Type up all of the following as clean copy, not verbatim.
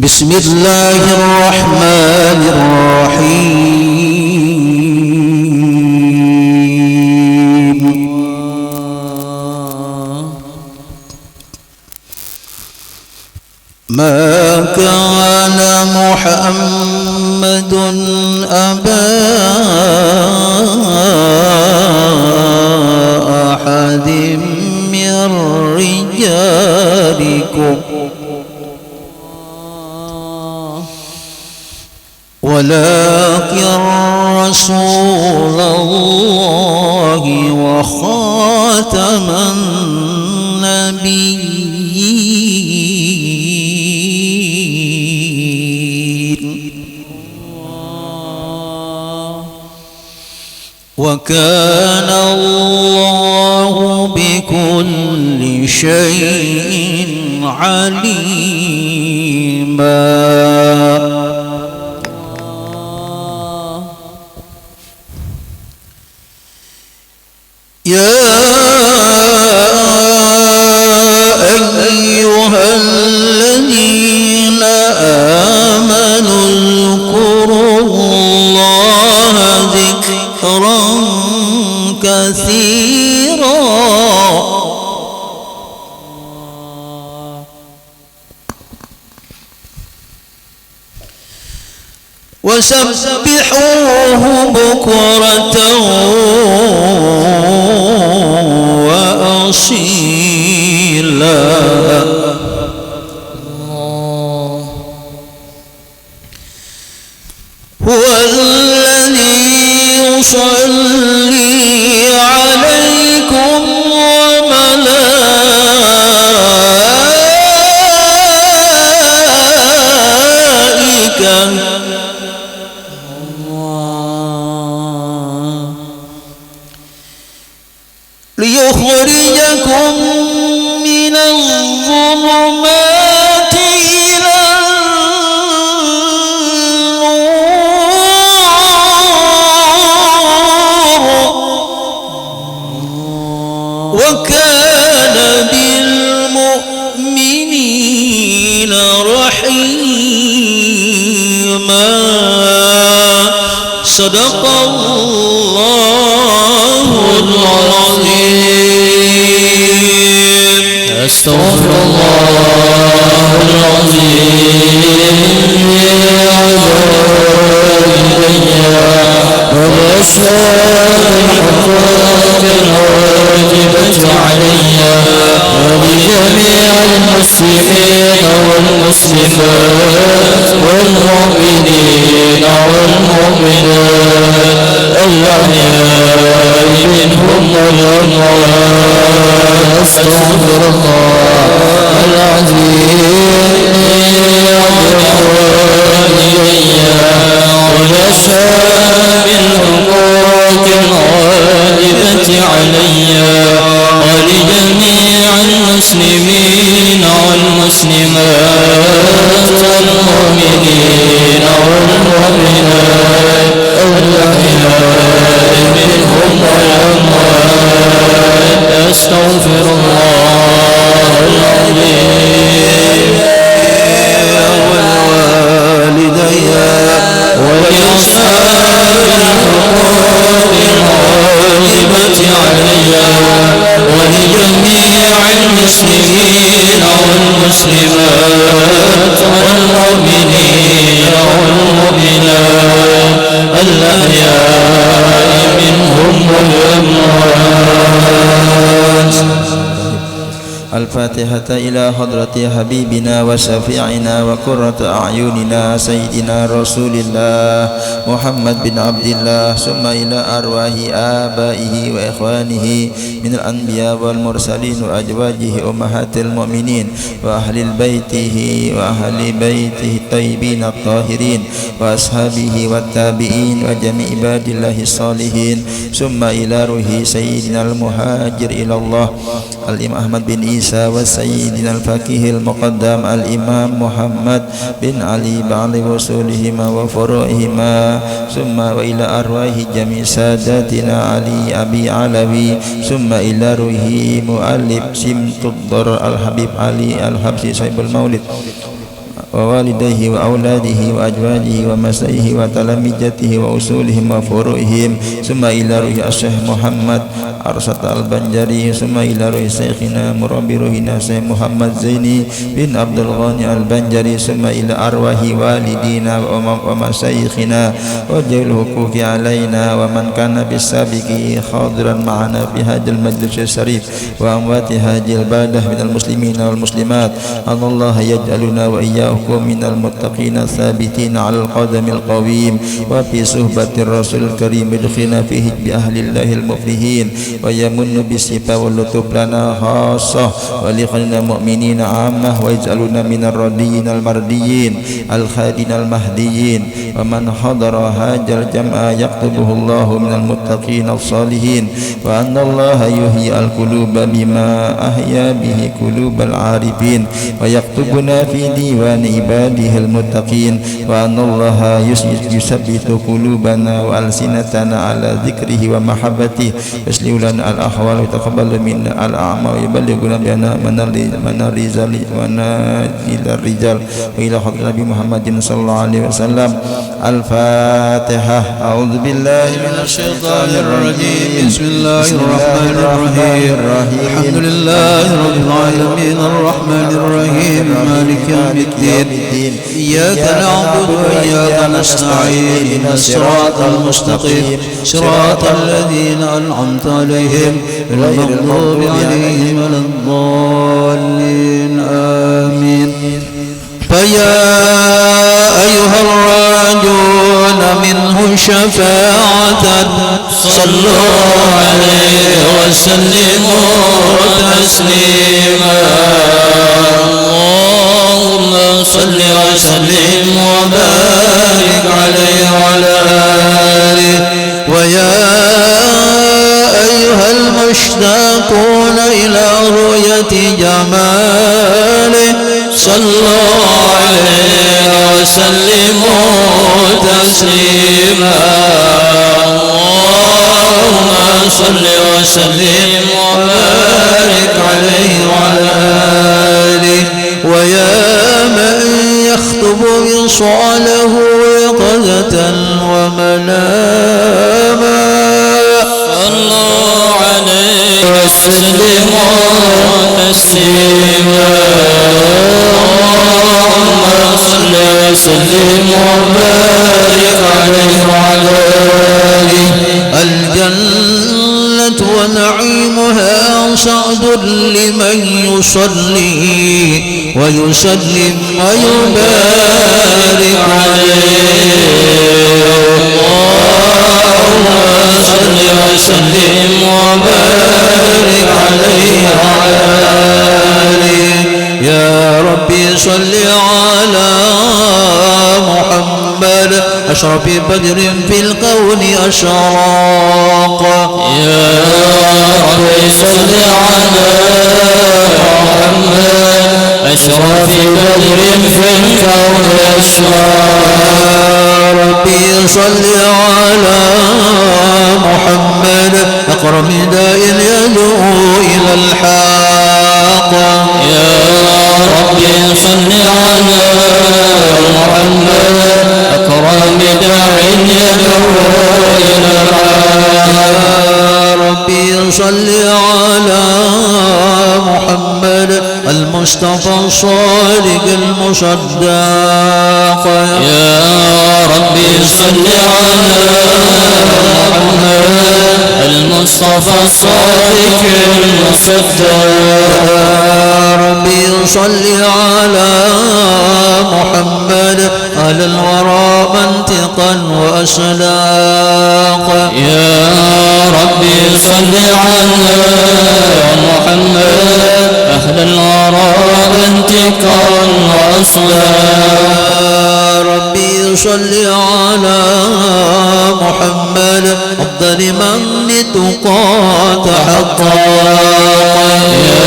بسم الله الرحمن الرحيم ما كان محمد أبا أحد من رجالكم ولكن رسول الله وخاتم النبيين وكان الله بكل شيء عليما يا أيها الذين آمنوا اذكروا الله ذكرا كثيرا وسبحوه بكرة وأصيلا هو الذي يصلي عليكم وملائكته ليخرجكم من الظلمات إلى النور وكان بالمؤمنين رحيما صدق الله العظيم أستغفر الله العظيم الواجبة علي ولجميع المسلمين والمسلمات والمؤمنين والمؤمنات الأحياء منهم والأموات أستغفر الله العظيم ونشاء بالحقوق الغالبة علي ولجميع المسلمين والمسلمات والمؤمنين والمؤمنات الأحياء منهم والأموات أستغفر الله العظيم والوالدي ولأصحاب الحقوق الواجبة علي ولجميع المسلمين والمسلمات والمؤمنين والمؤمنات الأحياء منهم والأموات. الفاتحة إلى حضرة حبيبنا وشفيعنا وقرة أعيننا سيدنا رسول الله محمد بن عبد الله ثم إلى أرواح آبائه وإخوانه من الأنبياء والمرسلين وأزواجه أمهات المؤمنين وأهل بيته الطيبين الطاهرين وأصحابه والتابعين وجميع عباد الله الصالحين ثم إلى روح سيدنا المهاجر إلى الله الإمام أحمد بن عيسى وسيدنا الفقيه المقدم الإمام محمد بن علي بعد وصولهما وفروعهما ثم وإلى أرواح جميع ساداتنا علي أبي علوي ثم إلى روح مؤلف سمت الضر الحبيب علي الحبسي صاحب المولد ووالديه وأولاده وأزواجه ومسائه وتلامذته وأصولهم وفروعهم ثم إلى روح الشيخ محمد أرشد البنجري ثم إلى روح شيخنا مربي روحنا شيخ محمد زيني بن عبد الغني البنجري ثم إلى أرواح والدينا ومشايخنا وجل الحقوق علينا ومن كان بالسابق حاضرا معنا في هذا المجلس الشريف وأموات هذه البلدة من المسلمين والمسلمات أن الله يجعلنا وإياكم من المتقين الثابتين على القدم القويم وفي صحبة الرسول الكريم ادخلنا فيه بأهل الله المفلحين ويمن بالشفاء واللطف لنا خاصة ولخلنا المؤمنين عامة ويجعلنا من الرضيين المرديين الخادين المهديين ومن حضر هذا الجمع يكتبه الله من المتقين الصالحين وأن الله يحيي القلوب بما أحيا به قلوب العارفين ويكتبنا في ديوان عباده المتقين وأن الله يثبت قلوبنا وألسنتنا على ذكره ومحبته يسلم لنا الأحوال ويتقبل منا الأعمال ويبلغنا بنا منازل الرجال وإلى حضرة النبي محمد صلى الله عليه وسلم. الفاتحة. أعوذ بالله من الشيطان الرجيم. بسم الله الرحمن الرحيم. الحمد لله رب العالمين الرحمن الرحيم مالك يوم الدين إياك نعبد وإياك نستعين الصراط المستقيم صراط الذين أنعمت عليهم غير المغضوب عليهم ولا الضالين آمين. فيا أيها الراجون منه شفاعة صلوا عليه وسلموا تسليما. اللهم صل وسلم وبارك عليه وعلى آله. ويا أيها المشتاقون إلى رؤية جماله صلوا عليه وسلموا تسليما. اللهم صل وسلم وبارك عليه وعلى آله. ويا من يخطب وصاله يقظة ومناما صلوا عليه وسلموا تسليما. اللهم صل وسلم وبارك عليه وعلى آله. الجنة ونعيمها سعد لمن يصلي ويسلم ويبارك عليه. اللهم صل وسلم وبارك عليه وعلى آله. يا ربي صل على محمد أشرف بدر في الكون أشراق. يا ربي صل على محمد أشرف بدر في الكون أشراق. ربي صل على محمد أكرم داء يدعو إلى الحق. يا ربي صل على محمد أكرم داع يدعو إلى الحق. ربي صل على محمد المصطفى الصادق المصدق. يا ربي صل على محمد المصطفى الصادق المصدق. ربي صل على محمد على الورى منطقا وأسلاق. يا ربي صل على محمد أهل الورى منطقا وأسلاق. ربي صل على محمد أفضل من لتقاة حقا. يا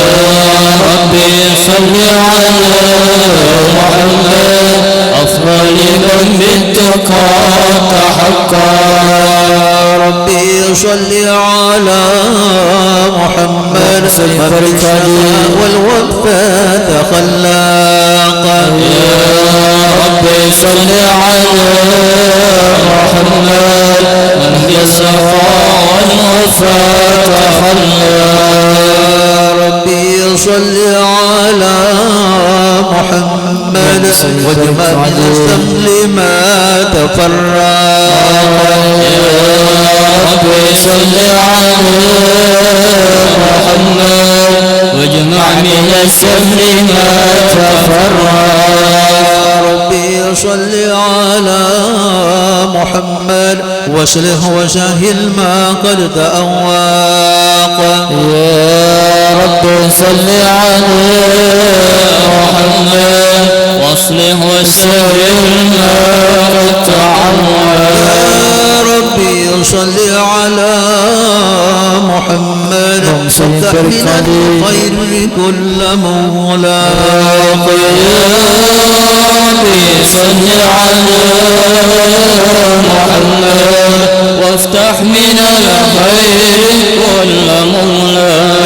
ربي صل على محمد أفضل من لتقاة حقا. ربي صل على محمد فرجنا والوفاة خلاقا. ربي صل على محمد من الصفا والوفاة خلى ربي صل على محمد واجمع من السمل ما تفرق ربي صل على محمد واجمع من السمل ما تفرق ربي صل على محمد واصلح وسهل ما قد تأواق يا رب صل على محمد واصلح وسهل ما قد تعوق يا ربي صل على محمد وافتح من الخير كل مغلاق صل على محمد وافتح من الخير كل مغلاق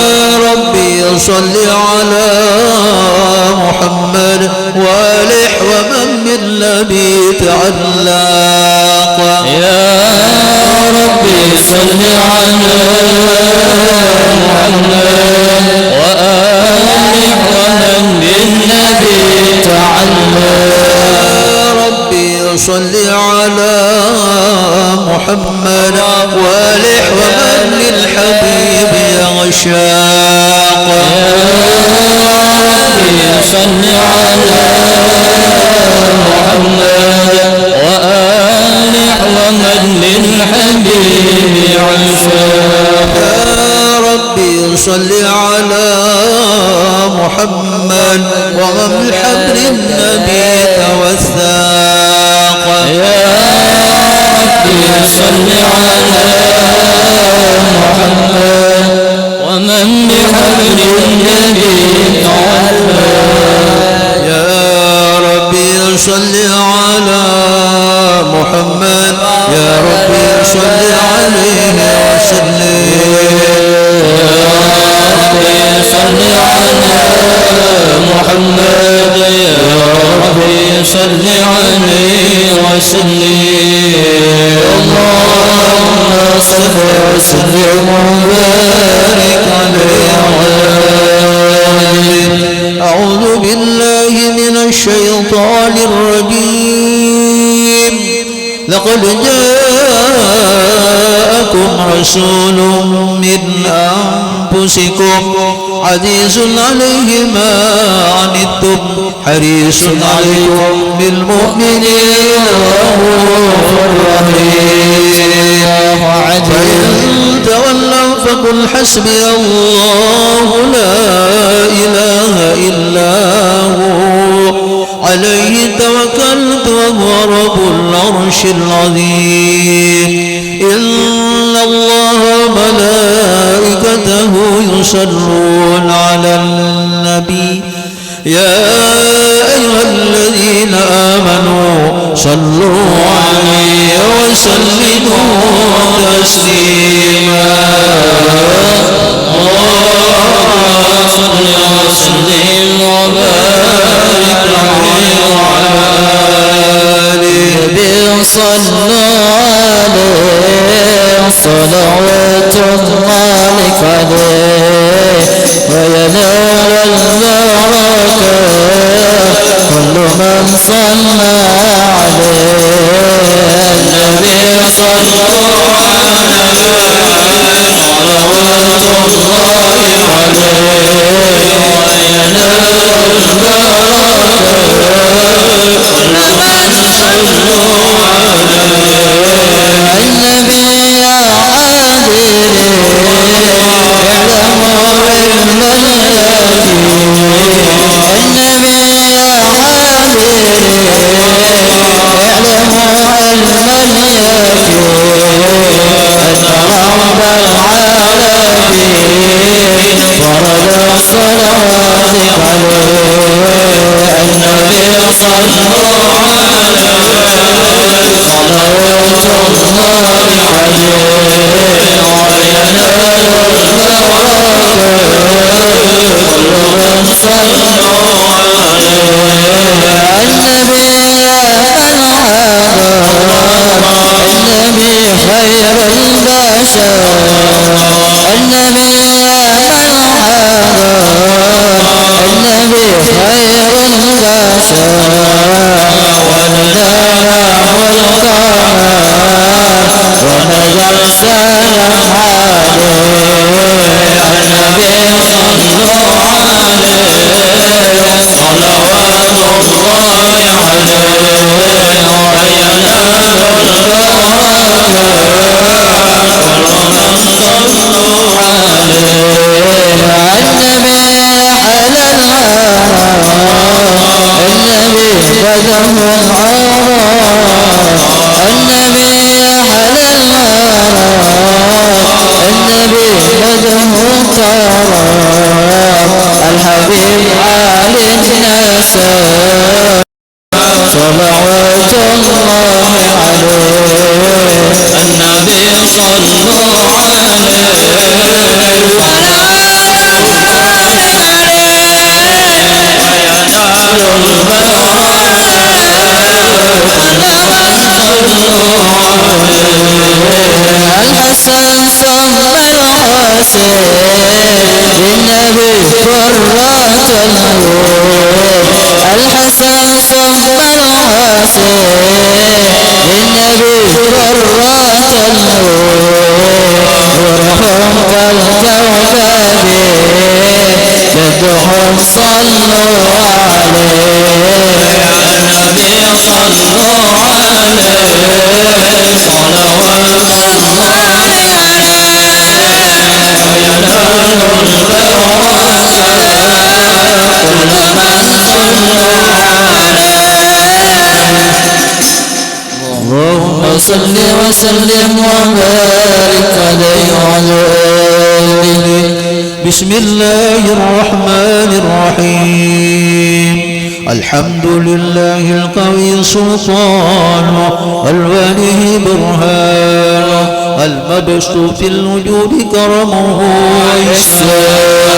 يا ربي صل على محمد والح ومن من لبيت علاق يا ربي صل على محمد وآله ومن بالنبي تعلق يا ربي صل على محمد والح ومن للحبيب يغشاق يا ربي صل على محمد وآله ومن للحبيب عشاق يا ربي صل على محمد ومن حبل النبي توثاق يا ربي صل على محمد ومن بحبل النبي تعلق يا ربي صل على محمد يا ربي صل عليه وسلم صل على محمد يا ربي صل عليه وسلم اللهم صل وسلم وبارك عليه. أعوذ بالله من الشيطان الرجيم لقد جاءكم رسول من أنفسكم عزيز عليه ما عنتم حريص عليكم بالمؤمنين رؤوف رحيم فإن تولوا فقل حسبي الله لا إله إلا هو عليه توكلت وهو رب العرش العظيم إن الله وملائكته يصلون على النبي يا أيها الذين آمنوا صلوا عليه وسلموا تسليما اللهم صل وسلم وبارك عليه وعلى آله صلوا عليه صلوات الله عليه وينال البركة كل من صلى عليه النبي صلوا عليه صلوات الله عليه وينال البركة كل من صلوا النبي يا عادل اعلموا علم اليقين النبي يا عادل اعلموا علم اليقين أن رب العالمين فرض الصلوات عليه النبي صلوا عليه صلوات الله عليه وينال البركة كل من صلوا عليه وذم العراء النبي حل الغرام النبي وذم الكرام الحبيب علي النساء صلوات الله عليه النبي صلوا الحسن ثم الحسين للنبي قرة العيون الحسن ثم الحسين للنبي قرة العيون نورهم كالكوكب جدهم صلوا عليه النبي صلوا عليه صلوات اللهم صل وسلم وبارك عليه وعلى آله. بسم الله الرحمن الرحيم الحمد لله القوي سلطانه الوالي برهانه المبسوط في الوجود كرمه وإحسانه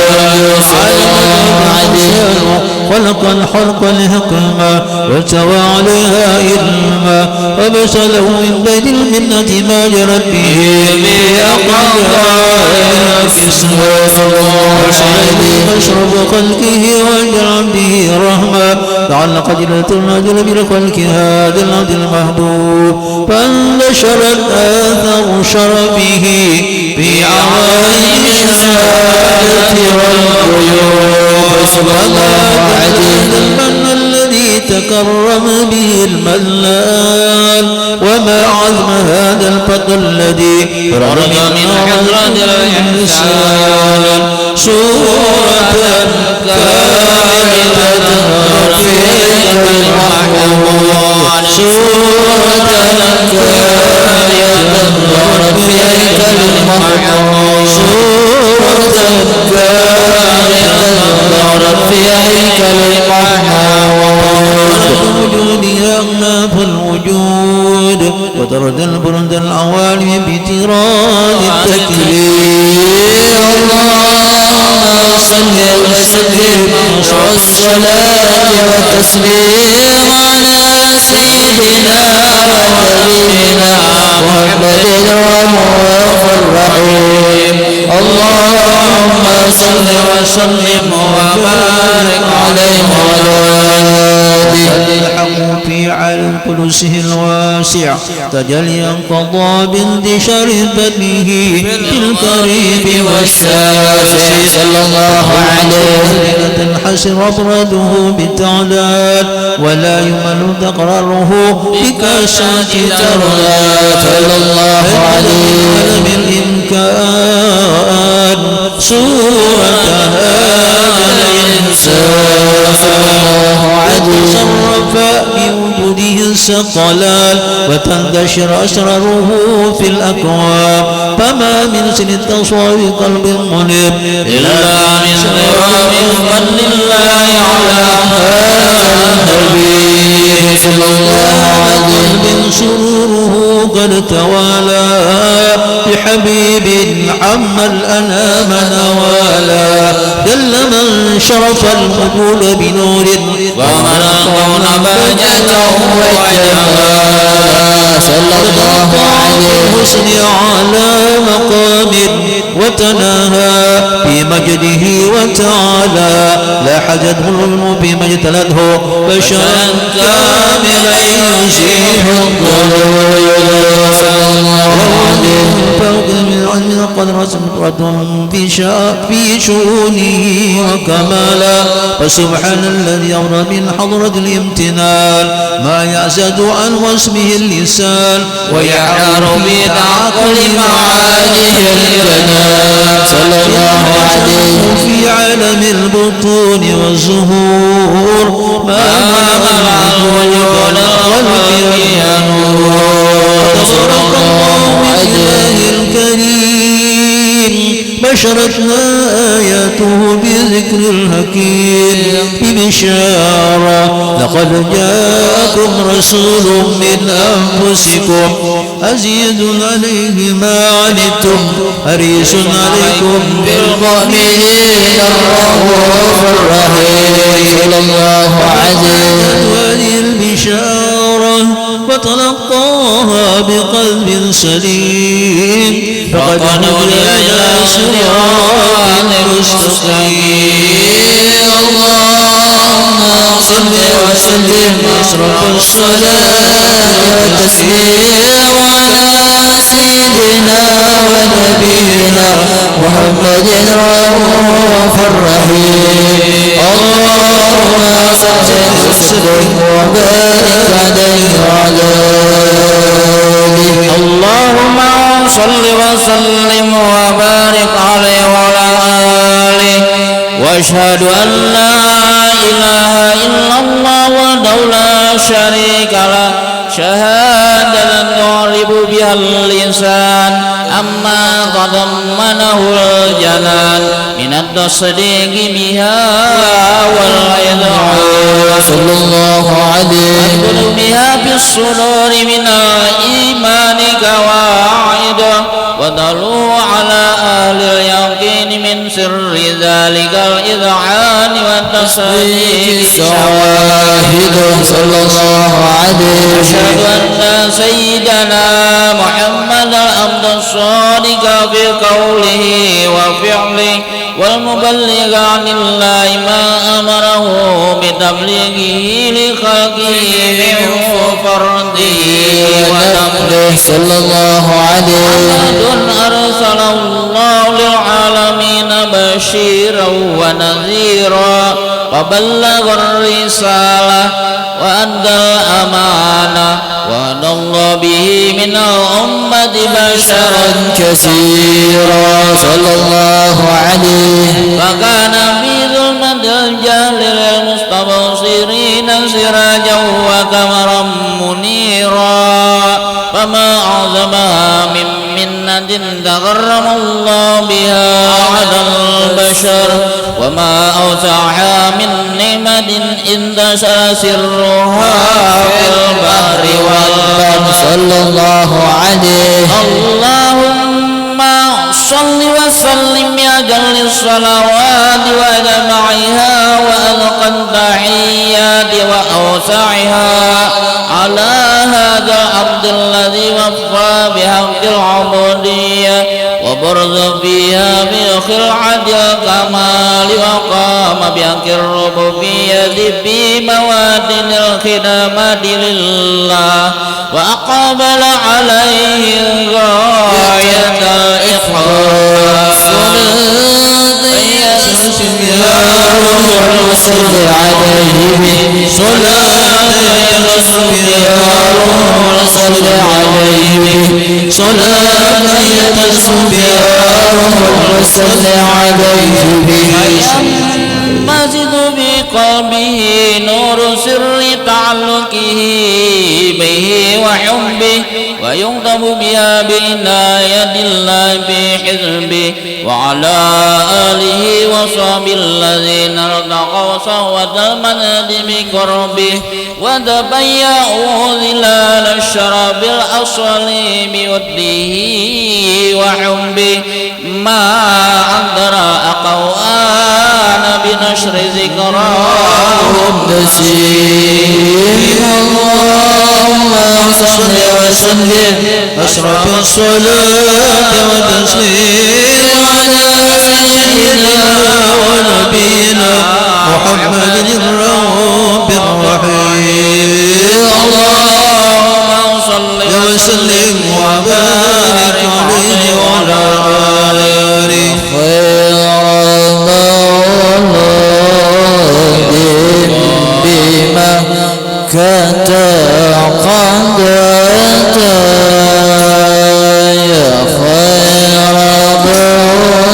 خلق الخلق الحكمة وسوى عليها علما وبسله من بين المنة ما جرت به أشرف خلقه وأجرى به رحمة تعلق جلة الرجل بالخلق هذا العبد المحبوب فانتشرت آثار شرفه في عوالم السعادة والغيوب سبحان المن الذي تكرم به الملال وما عظم هذا الفضل الذي رغم من حضرة الإنسان سورة كاملة رفيق المحمود سورة كاملة رفيق المحمود سورة كاملة رفيق المحمود وجودها أغناف الوجود وترد البرد العوالم بتراد التكليف اللهم صل وسلم والصلاة والتسليم على سيدنا ونبينا محمد المرءوف الرحيم اللهم صل وسلم وبارك عليه وعلى الحق في عالم قدسه الواسع تجليا قضى بانتشار فضله في القريب والشافع صلى الله عليه تنحسر أبرده بالتعداد ولا يمل تقرره بكاسات ترغات صلى الله عليه بالإمكان سورة هذا الإنسان تصرف بوجوده الثقلان وتنتشر أسراره في الأكوان فما من سن التصوير قلب منيب إلا من غرام فضل الله على هذا النبي صلى الله عليه وسلم سروره قد توالى بحبيب عم الأنام نوالا جل من شرف القبول بنور ومن كون بهجته وجمالا صلى الله عليه وسلم على مقام وتناهى في مجده وتعالى لا حاجته العلم بما اجتلته بشرا كاملا يزيح الضلال صلى الله عليه فوق من علم قدرة مطرة في شؤونه وكمالا فسبحان الذي أمر من حضرة الامتنان ما يعزد عن واسمه اللسان ويحار بتعقل معانيه الجنان صلى الله عليه في عالم البطون والظهور ما بشرت آياته بذكر الحكيم ببشارة لقد جاءكم رسول من أنفسكم عزيز عليه ما عنتم حريص عليكم بالمؤمنين الرؤوف الرحيم صلى الله عليه هذه البشارة وتلقاها بقلب سليم فقد نجا إلى صراط مستقيم. اللهم صل وسلم أشرف الصلاة والتسليم على سيدنا ونبينا محمد الرؤوف الرحيم. اللهم صل وسلم وبارك عليه وعلى آله. اللهم صل وسلم وبارك عليه وعلى آله واشهد أن لا إله إلا الله وحده لا شريك له شهادة تعرف بها اللسان أما تضمنه الجلال من التصديق بها والإذعان صلى الله عليه أدخل بها في الصدور من الإيمان قواعد ودلوا على أهل اليقين من سر ذلك الإذعان والتصديق شواهد صلى الله عليه. أشهد أن سيدنا محمد العبد الصادق في قوله وفعله والمبلغ عن الله ما أمره بتبليغه لخلقه من فرده ونقله صلى الله عليه. محمد أرسله الله للعالمين بشيرا ونذيرا وبلغ الرسالة وأدى الأمانة وأدى الله به من الأمة بشرا كثيرا صلى الله عليه. فكان في ظلمة الجهل للمستبصرين سراجا وقمرا منيرا فما أعظمها من منة تغرم الله بها على البشر وما أوسعها من نعمة انتشر سرها في البحر والبحر صلى الله عليه. اللهم صل وسلم يا جل الصلوات وجمعها وألقى التحيات وأوسعها على هذا العبد الذي وفى بحق العبودية وبرز فيها بخلعة الكمال وقام بحق الربوبية في موادن الخدمات لله وأقبل عليه غاية الإخلاص صل عليه صلاة يصل يا روح صل عليه صلاة يصل يا روح صل عليه مزد بقلبه نور سر تعلقه به وحبه ويكتب بها بعناية الله بحزبه وعلى آله وصحبه الذين ارتقوا صهوة المناد بقربه وتبيعوا ظلال الشراب الأصل بوده وحبه ما أقدر أقوان بنشر ذكراه نسيم. اللهم صل وسلم أشرف الصلاة والتسليم على سيدنا ونبينا محمد الرؤوف الرحيم. اللهم صل وسلم وبارك عليه وعلى آله بمكة قدت يا خير بلد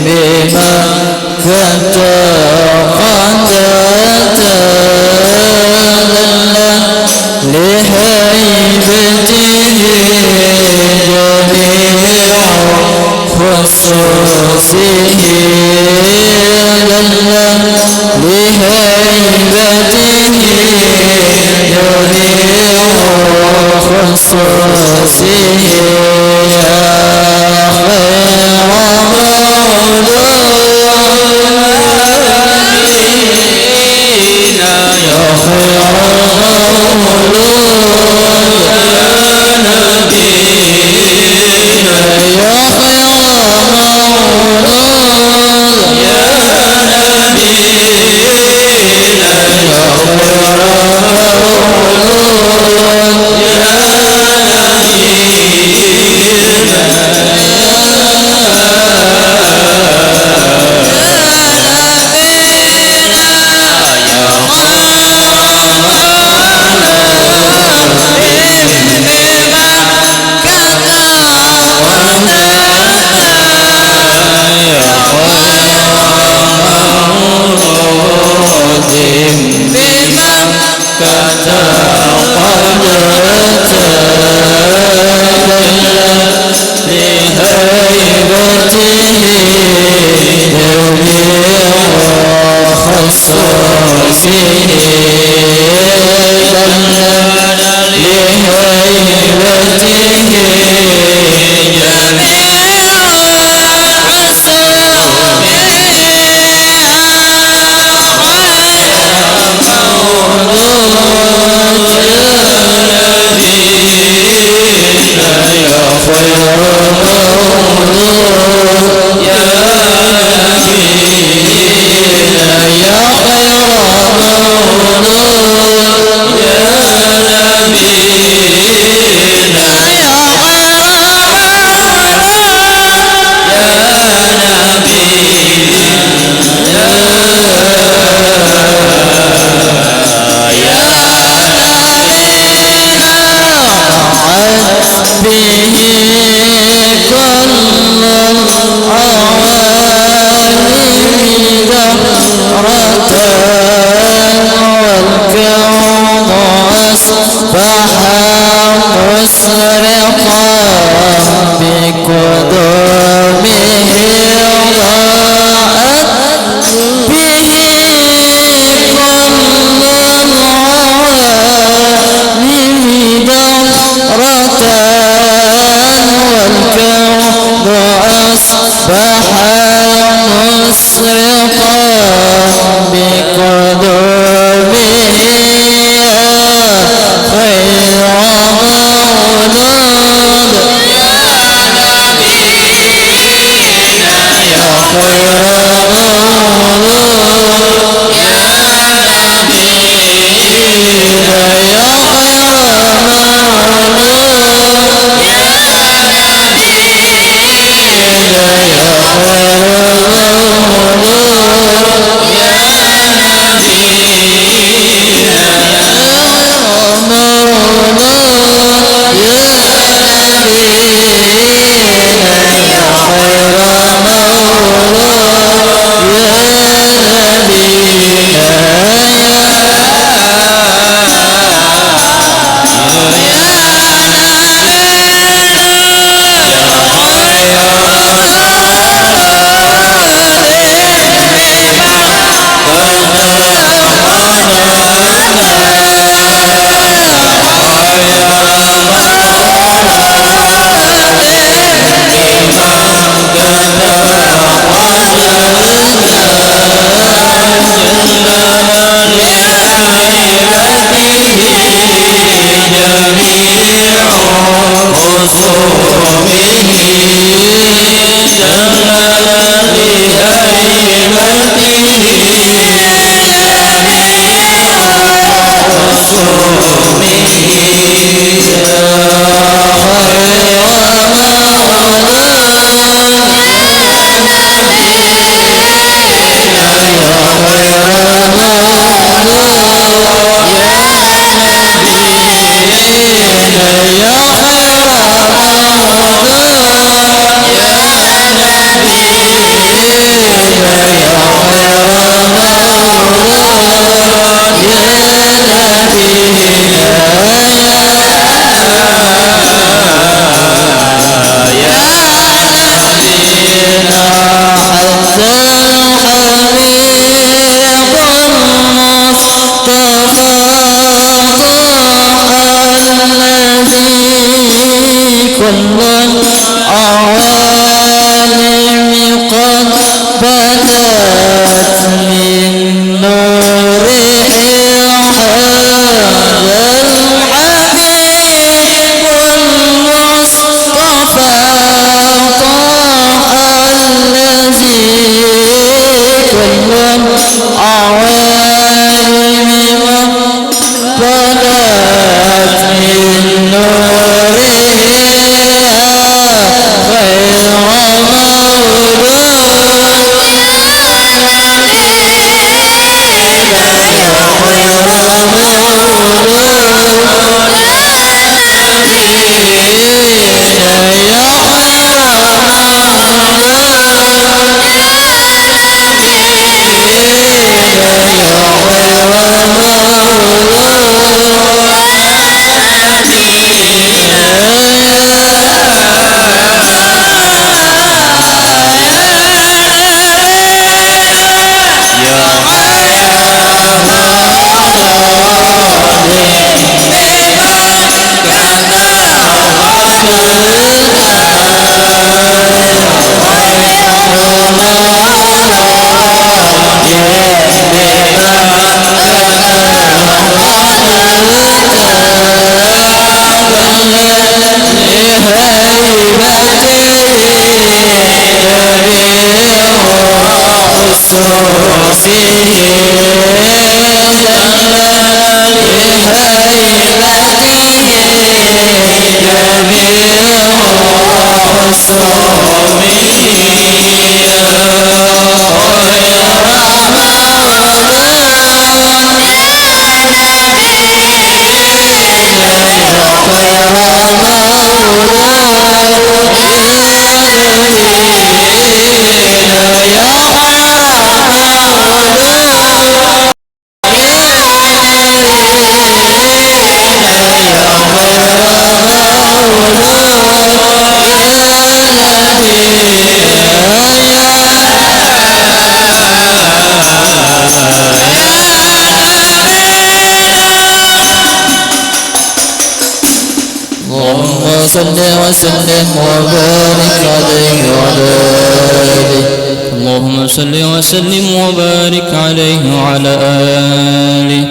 بمكة قدت لهيبته جميع يا خير صل وسلم وبارك عليه وعلى آله. اللهم صل وسلم وبارك عليه وعلى آله.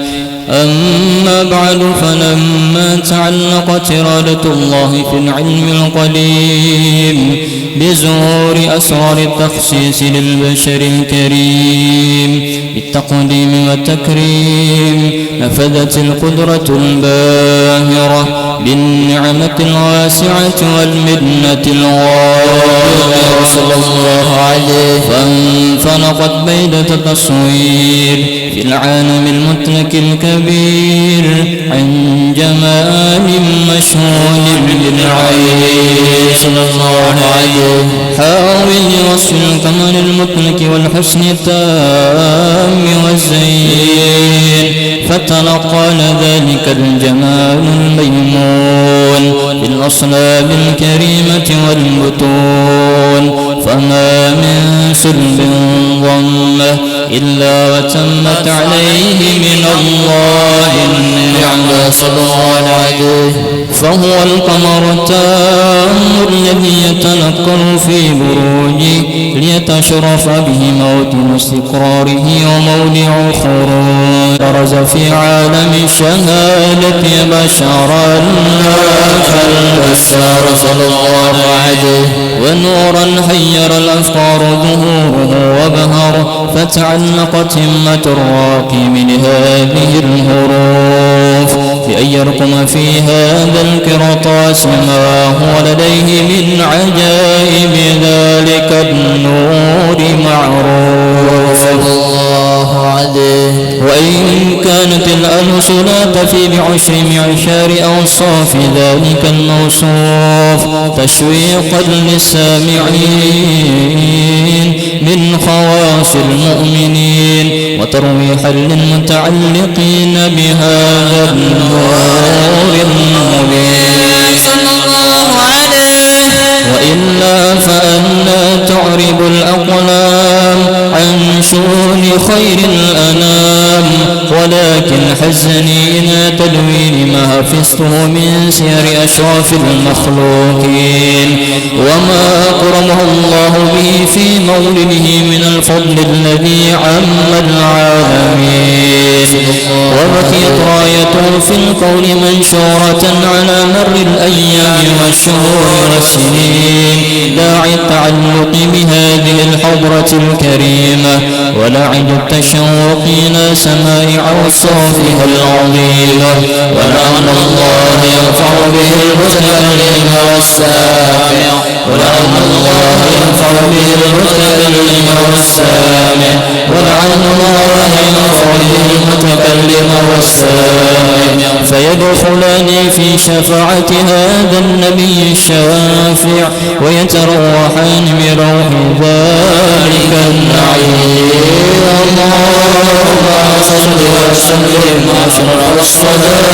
أما بعد، فلما تعلقت إرادة الله في العلم القديم بظهور أسرار التخصيص للبشر الكريم بالتقديم والتكريم، نفذت القدرة الباهرة بالنعمة الواسعة والمنة الغايرة صلى الله عليه، فانفلقت بيدة التصوير في العالم المطلق الكبير عن جمال مشهود للعين صلى الله عليه، حاول وصف الكمال المطلق والحسن التام والزين، فتلقى ذلك الجمال الميمون بالأصلاب الكريمة والبطون، فما من سلب ضمه إلا وتمت عليه من الله النعمة صلى الله عليه، فهو القمر التام الذي يتنكر في بروجه ليتشرف به موطن استقراره وموضع خروج، برز في عالم الشهادة بشرا فالبشر صلى الله عليه، ونورا حير الأفكار ظهوره وبهر، فتعلقت همة الراقم لهذه الهروف لأن يرقم في هذا القرطاس ما هو لديه من عجائب ذلك النور معروف الله عليه. وإن كانت الألف لا تفي بعشر معشار أوصاف ذلك الموصوف تشويقا للسامعين من خواص المؤمنين وترويحا للمتعلقين بهذا النور المبين صلى الله عليه، وإلا فأنا تعرب الأقلام عن شؤون خير الأنام، ولكن حزني إلى تدوين ما حفظته من سير أشراف المخلوقين وما أكرمه الله به في مولده من الفضل الذي عم العالمين، وبقيت رايته في الكون منشورة على مر الأيام والشهور والسنين، داعي التعلق بهذه الحضرة الكريمة ولاعب التشوق إلى سماع أوصافها العظيمة، ولعل الله ينفع به المتكلم والسامع، ولعل الله ينفع به المتكلم والسامع، ولعل الله ينفع به المتكلم والسامع، فيدخلان في شفاعة هذا النبي الشافع ويتروحان بروح ذلك النعيم. اللهم صل وسلم أشرف الصلاة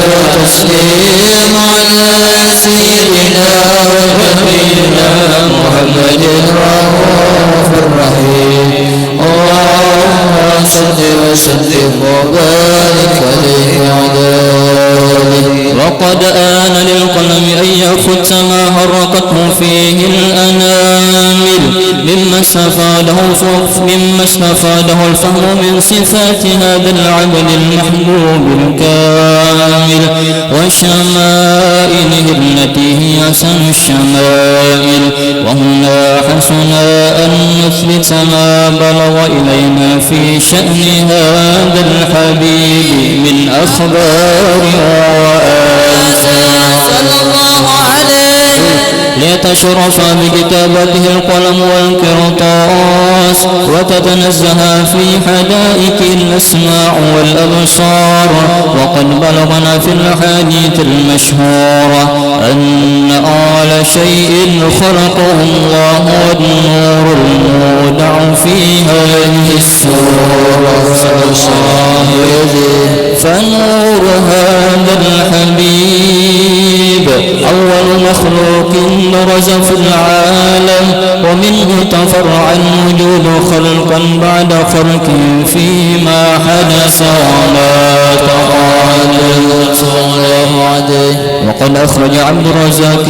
والتسليم على سيدنا ونبينا محمد الرؤوف الرحيم. اللهم صل وسلم وبارك عليه وعلى آله. وقد آن للقلم أن يخت ما حركته فيه الأنامل مما استفاده الفهم من صفات هذا العبد المحبوب الكامل وشمائله التي هي أحسن الشمائل، وهنا حسنا أن نثبت ما بلغ إلينا في شأن هذا الحبيب من أخبار وآثار صلى الله عليه، ليتشرف بكتابته القلم والقرطاس وتتنزه في حدائق الأسماع والأبصار. وقد بلغنا في الأحاديث المشهورة أن أعلى شيء خلقه الله والنور المودع في هذه السورة، فنور هذا الحبيب أول مخلوق برز في العالم، ومنه تفرع الوجود خلقا بعد خلق فيما حدث وما تقادم صلى الله عليه. وقد وقد أخرج عبد الرزاق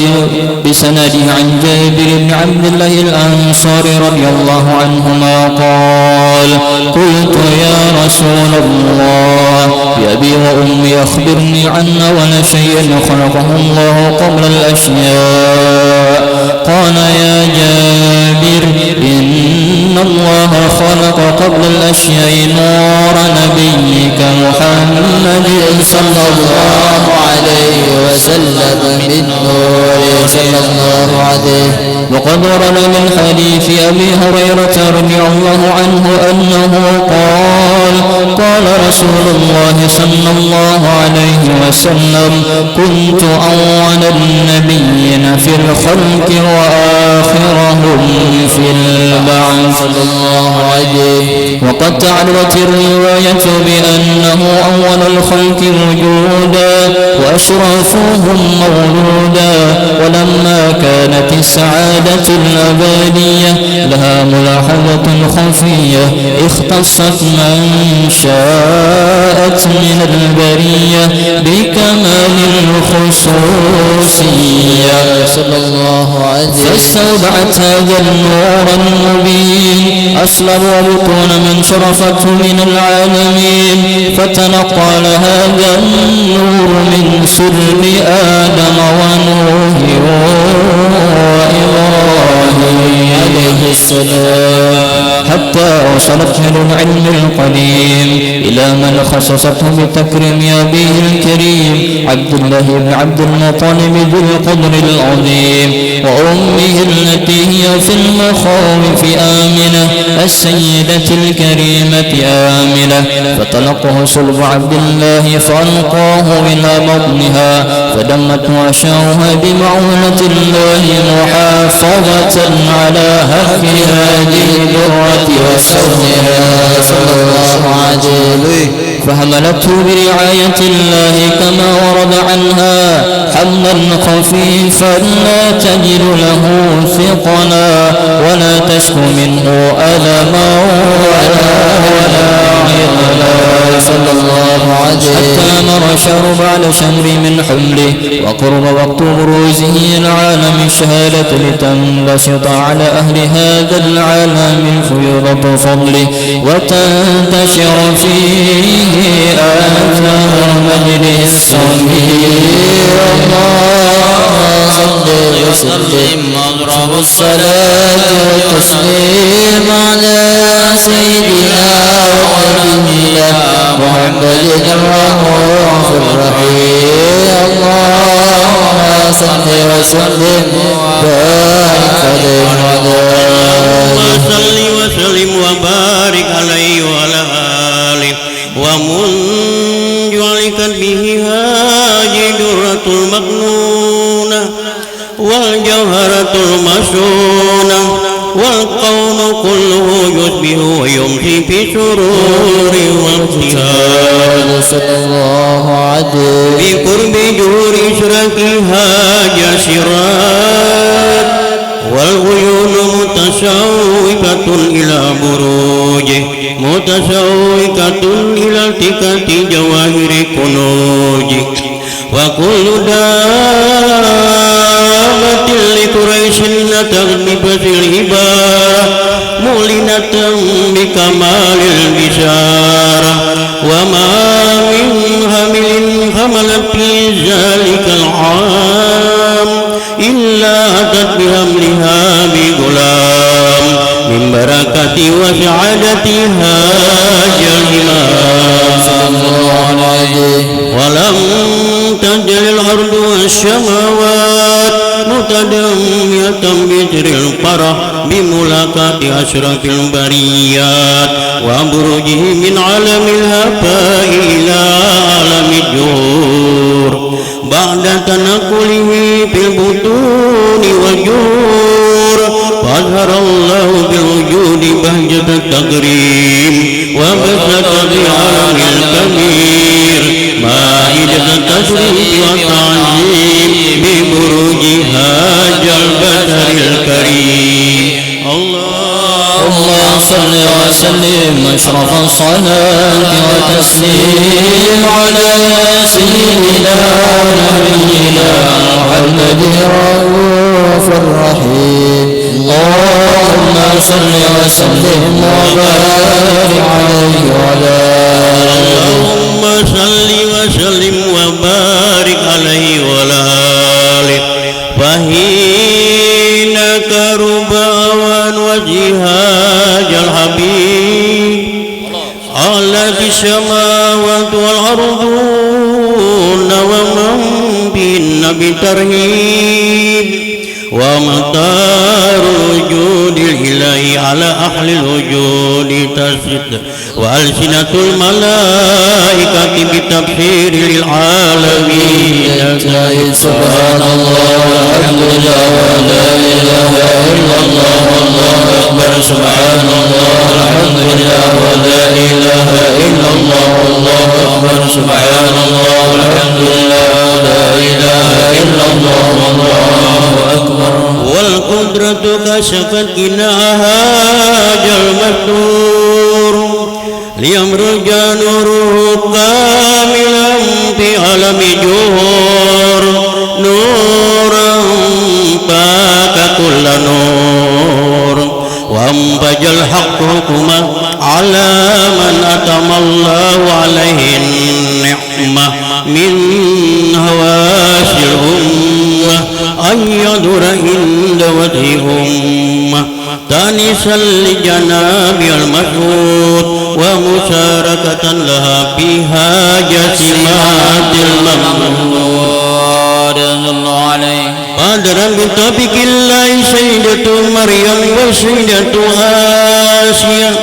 بسنده عن جابر بن عبد الله الأنصاري رضي الله عنهما قال قلت يا رسول الله بأبي وأمي أخبرني عن أول شيء خلقه الله قبل الأشياء قال يا جابر إن الله خلق قبل الأشياء نور نبيك محمد صلى الله عليه وسلم بالنور صلى الله عليه. وقد ورد من حديث أبي هريرة رضي الله عنه أنه قال رسول الله صلى الله عليه وسلم كنت أول النبيين في الخلق وآخرهم في البعث صلى الله عليه. وقد تعرضت الرواية بأنه أول الخلق وجودا وأشرفهم مولودا. ولما كانت السعادة الأبدية لها ملاحظة خفية اختصت من شاءت من البرية بكمال الخصوصية صلى الله عليه. فاستودعت هذا النور المبين أصلا وبطون من شرفته من العالمين فتنقل هذا النور من سلب آدم ونوح وإبراهيم عليه السلام حتى وصلت من العلم القديم إلى من خصصته بتكريم أبيه الكريم عبد الله بن عبد المطلب ذو القدر العظيم وأمه التي هي في المخاوف آمنة السيدة الكريمة آمنة فتلقه صلب عبد الله فألقاه إلى بطنها فدمت وأشارها بمعونة الله محافظة على هف هذه الذرة وسرها صلى الله عليه. فحملته برعاية الله كما ورد عنها حملا خفيفا لا تجد له ثقلا ولا تشكو منه ألما ولا عضلا صلى الله عليه. حتى مر شهر بعد شهر من حمله وقرب وقت بروزه العالم الشهادة لتنبسط على أهل هذا العالم فيضة فضله وتنتشر فيه آثار مجده الصغير. اللهم صل وسلم واضرب الصلاة والتسليم على سيدنا ونبينا محمد الرؤوف الرحيم. اللهم صل وسلم وبارك عليه صل وسلم وبارك عليه وعلى آله ومنجلك به هذه الدرة المكنونة والجوهرة المشونة والقوم كله يشبه ويمشي في سرور وابتهاج صلى الله عليه. بقرب جور إشراكها جاسرات والعيون متشوقة إلى بروجه متشوقة إلى التقاط جواهر كنوجه. وكل دابة لقريش نتغني في العبارة مولنة بكمال البشارة وما من حمل حملت في ذلك العام إلا أتت بحملها بغلام من بركة وسعادتها الإمام صلى الله عليه. ولم تجل الأرض والسماوات متدمية بجر القرى بملاقاة أشرف البريات وبروجه من عالم الهفاء إلى عالم الجور بعد تنقله في البطون والجور فأظهر الله بالوجود بهجة التكريم وبسط بعالم الكبير مائدة التشريف والتعظيم ببروج هاج البشر الكريم. اللهم صل وسلم أشرف الصلاة وتسليم على سيدنا نبينا وسلم وبارك عليه وعلى اللهم صل وسلم وبارك عليه وعلى آله فحين كربا وجهاج الحبيب الذي السماوات والأرض ومن بهن بترهيب ومطار الوجود الإلهي على أهل الوجود تسد وألسنة الملائكة بتبشير للعالمين سبحان الله والحمد لله ولا إله إلا الله والله أكبر سبحان الله والحمد لله ولا إله إلا الله والله أكبر سبحان الله والحمد لله ولا إله إلا الله والله أكبر والقدرة كشفت كناهاج المستور ليمرج نوره كاملا في عالم جوهر نورا فاك كل نور وانبج الحق حكما على من أتم الله عليه النعمة من هواش الأمة أن يدر عند وجه أمة تانسا لجناب المشهود ومشاركة لها في حاجة مات الممنون الله عليه قادرا بطبق الله سيدة مريم وسيدة آسيا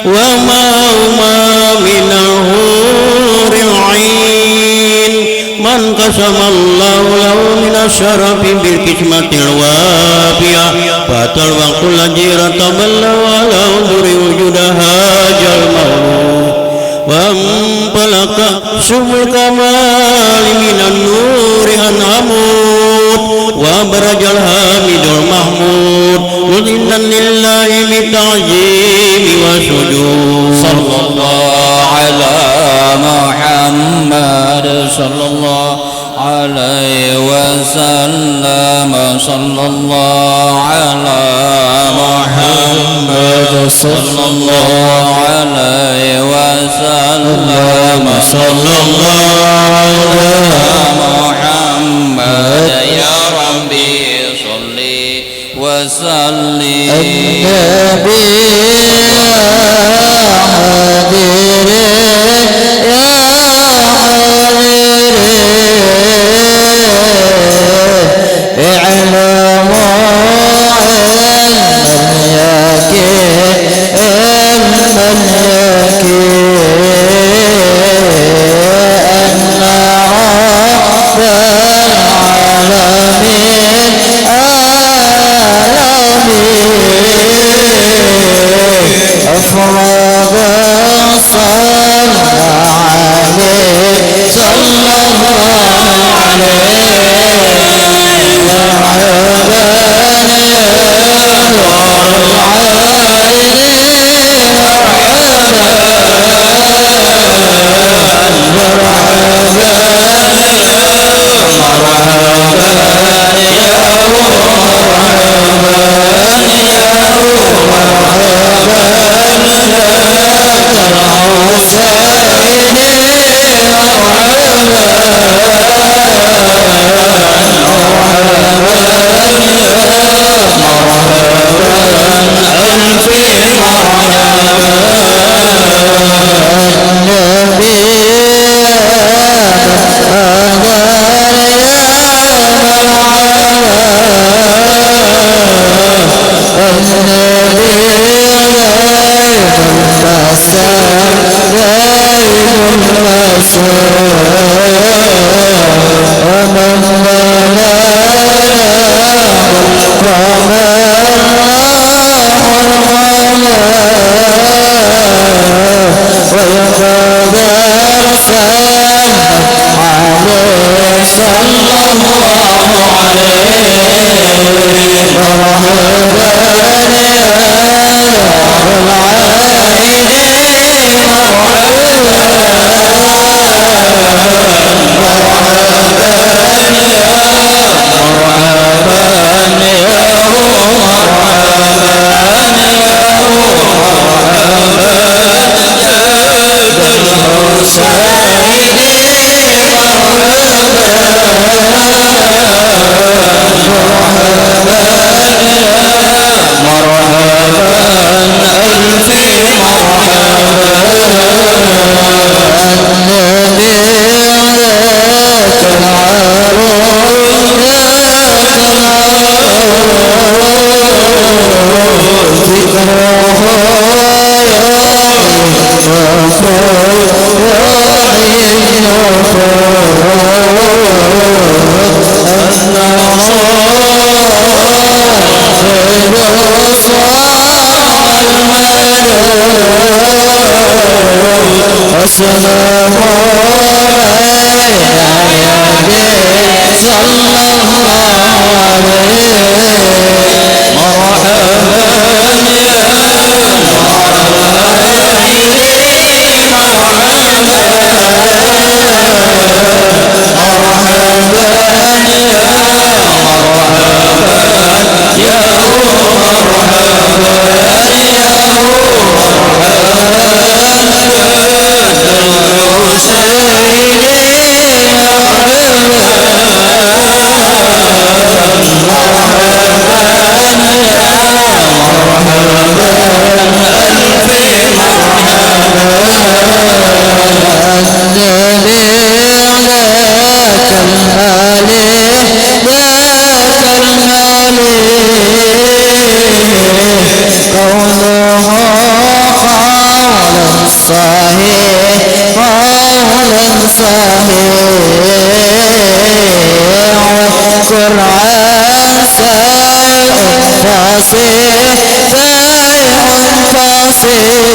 وما هما من الحور العين من قسم الله له من الشرف بالكسمة الوافية فأتى الوقت الذي رتب الله على انظر وجودها المولود وانطلق سبل الكمال من النور أنعمود وأبرج الحامد المحمود مذلا لله بالتعظيم وسجود صلى الله على محمد صلى الله عليه وسلم صلى الله على محمد صلى الله عليه وسلم صلى الله على محمد يا ربي صلي وسلم النبي والقرآن سائل فصيح الذي عز عليه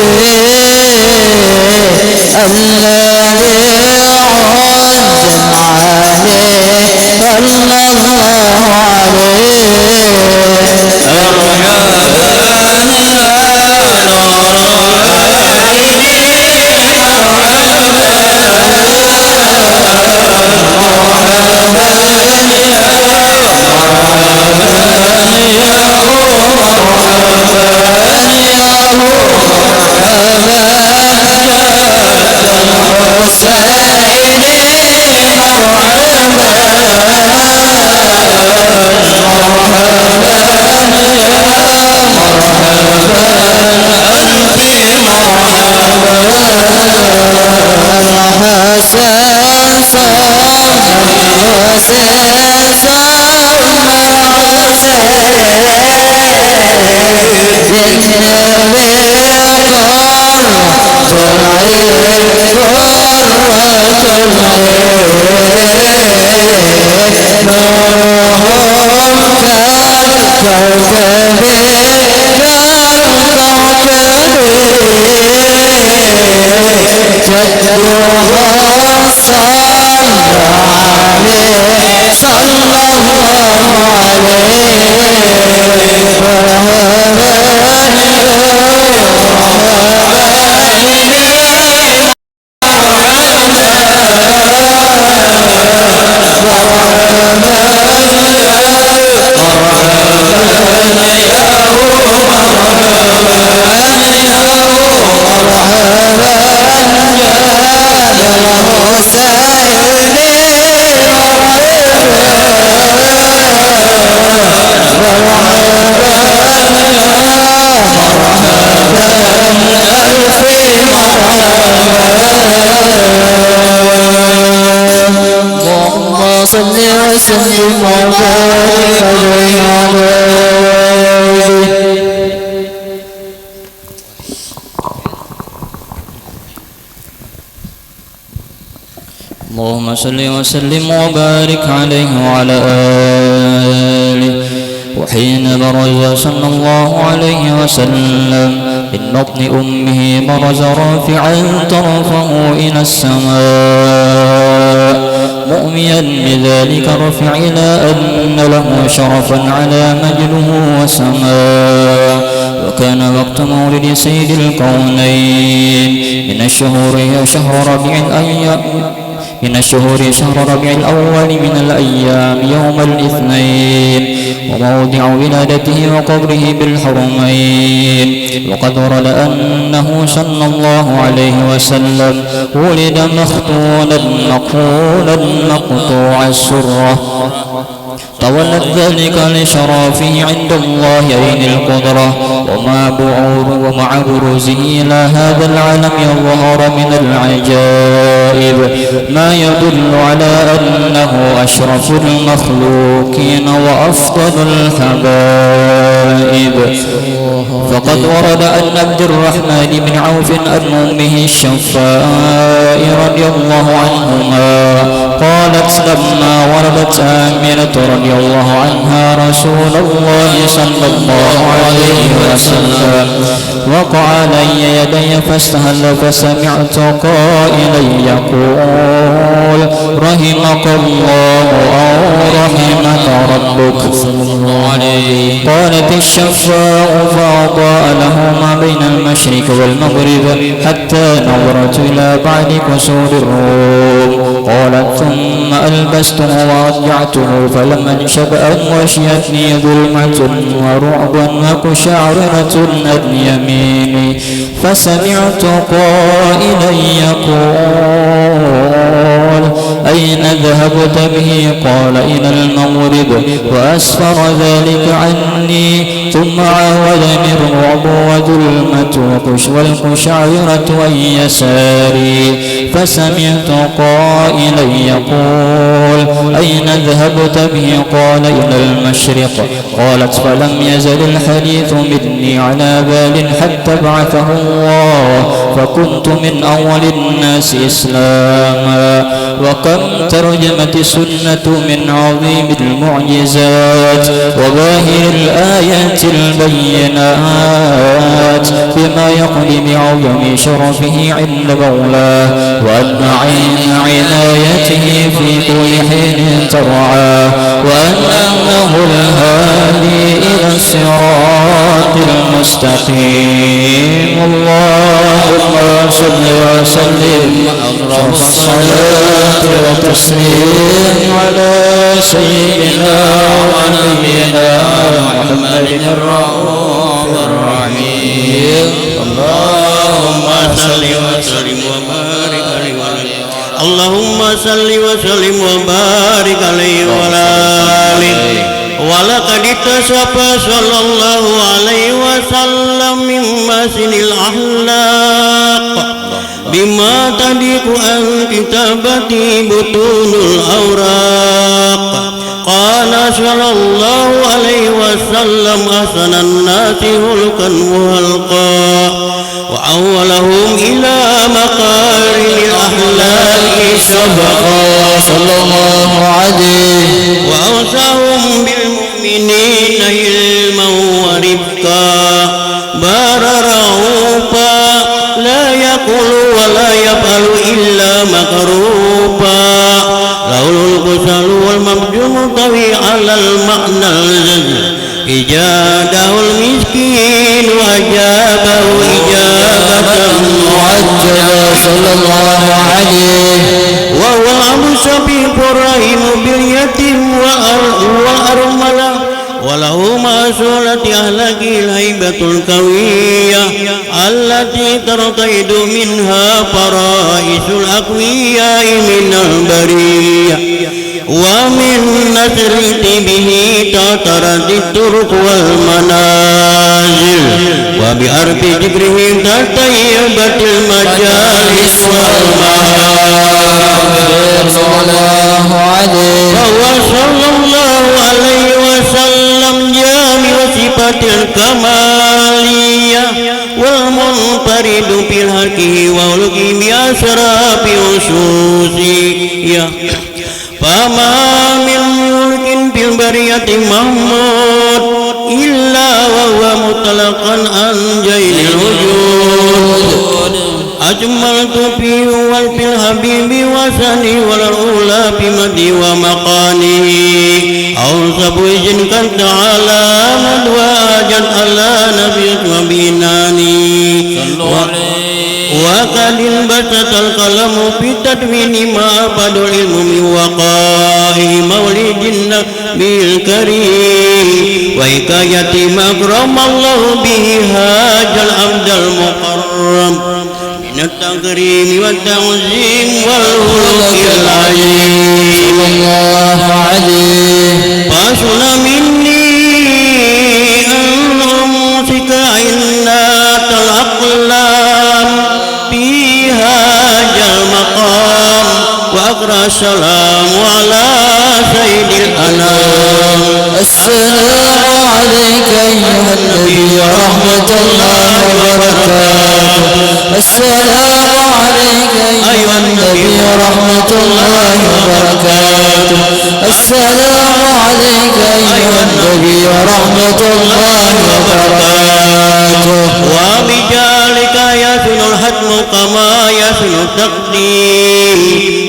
اللهم صل وسلم وبارك عليه وعلى آله. وحين برز صلى الله عليه وسلم من بطن أمه برز رافعا طرفه إلى السماء مؤميا بذلك الرفع إلى أن له شرفا على مجده وسماء. وكان وقت مولد سيد الكونين من الشهور شهر ربيع الأول من الأيام يوم الاثنين، وموضع ولادته وقبره بالحرمين. وقد ورد أنه صلى الله عليه وسلم ولد مختونا مقفولا مقطوع السرة، تولت ذلك لشرافه عند الله عين القدرة. ومع بروزه إلى هذا العالم يظهر من العجائب ما يدل على أنه أشرف المخلوقين وأفضل الحبائب. فقد ورد أن عبد الرحمن بن عوف عن أمه الشفاء رضي الله عنهما قالت لما ولدت آمنة رضي الله عنها رسول الله صلى الله عليه وسلم وقع علي يدي فاستهل فسمعت قائلا يقول رحمك الله أو رحمك ربك. قالت الشفاء فأضاء له ما بين المشرق والمغرب حتى نظرت إلى بعد كسور الروم. قالت ثم ألبسته وأضجعته فلم أنشب أن غشيتني ظلمة ورعب وقشعررة عن يميني فسمعت قائلا يقول أين ذهبت به؟ قال إلى المغرب وأسفر ذلك عني. ثم عاودني الرعب وظلمة والقشعررة عن يساري فسمعت قائلا يقول أين ذهبت به؟ قال إلى المشرق. قالت فلم يزل الحديث مني على بال حتى بعثه الله فكنت من أول الناس إسلاما وكم ترجمت السنة من عظيم المعجزات وظاهر الآيات البينات بما يقضي بعظم شرفه عند مولاه وأن عنايته في كل حين ترعاه وأنه الهادي إلى الصراط المستقيم. اللهم صل وسلم الصلاة والتسليم على سيدنا ونبينا محمد الرؤوف الرحيم. اللهم صل وسلم وبارك عليه اللهم صل وسلم وبارك عليه وعلى آله. ولقد اتصف صلى الله عليه وسلم من محسن الأخلاق بما تليق عن كتابته بطون الأوراق. قال صلى الله عليه وسلم أحسن الناس خلقا وخلقا وأولهم إلى مقارن الأخلاق سبقا صلى الله عليه وأوصاهم بالمؤمنين علما ورفقا بار رؤوفا لا يقول ولا يفعل إلا مكروبا له القسل والمبجوم طوي على المعنى الجزل إجاده المسكين وأجابه إجابة معجبا صلى الله عليه وهو الشفيق الرحيم باليتيم والأرملة وله مأسولة أهلك الهيبة القوية التي ترتيد منها فرائس الأقوياء من البرية ومن نسر به تطرد الطرق والمنازل وبأرض ذكره تطيبت المجالس والمحافل صلى الله عليه وهو صلى الله عليه وسلم جامع صفة الكمالية والمنفرد في الحق وخلقه بأسراب وشوشية. فما من ملك في البرية محمود إلا وهو مطلقا عن جيل الوجود. أجملت فيه وفي الحبيب وسني والأولى بمدي ومقانه أوصف إذن قد تعالى مدواجا على نبي وبيناني وقد انبسط القلم في تدوين ما أبد العلم من وقائه مولد النبي الكريم وحكاية ما أكرم الله به هذا العبد المكرم من التكريم والتعظيم والخلق العظيم. الله عليه فاصل مني أن أمسك عنات الأقلام في هذا المقام وأقرأ السلام على سيد الأنام. السلام عليك أيها النبي ورحمة الله وبركاته. السلام عليك أيها النبي ورحمة الله وبركاته. السلام عليك أيها النبي ورحمة الله وبركاته. وبجالك يسن الحتم كما يسن التقديم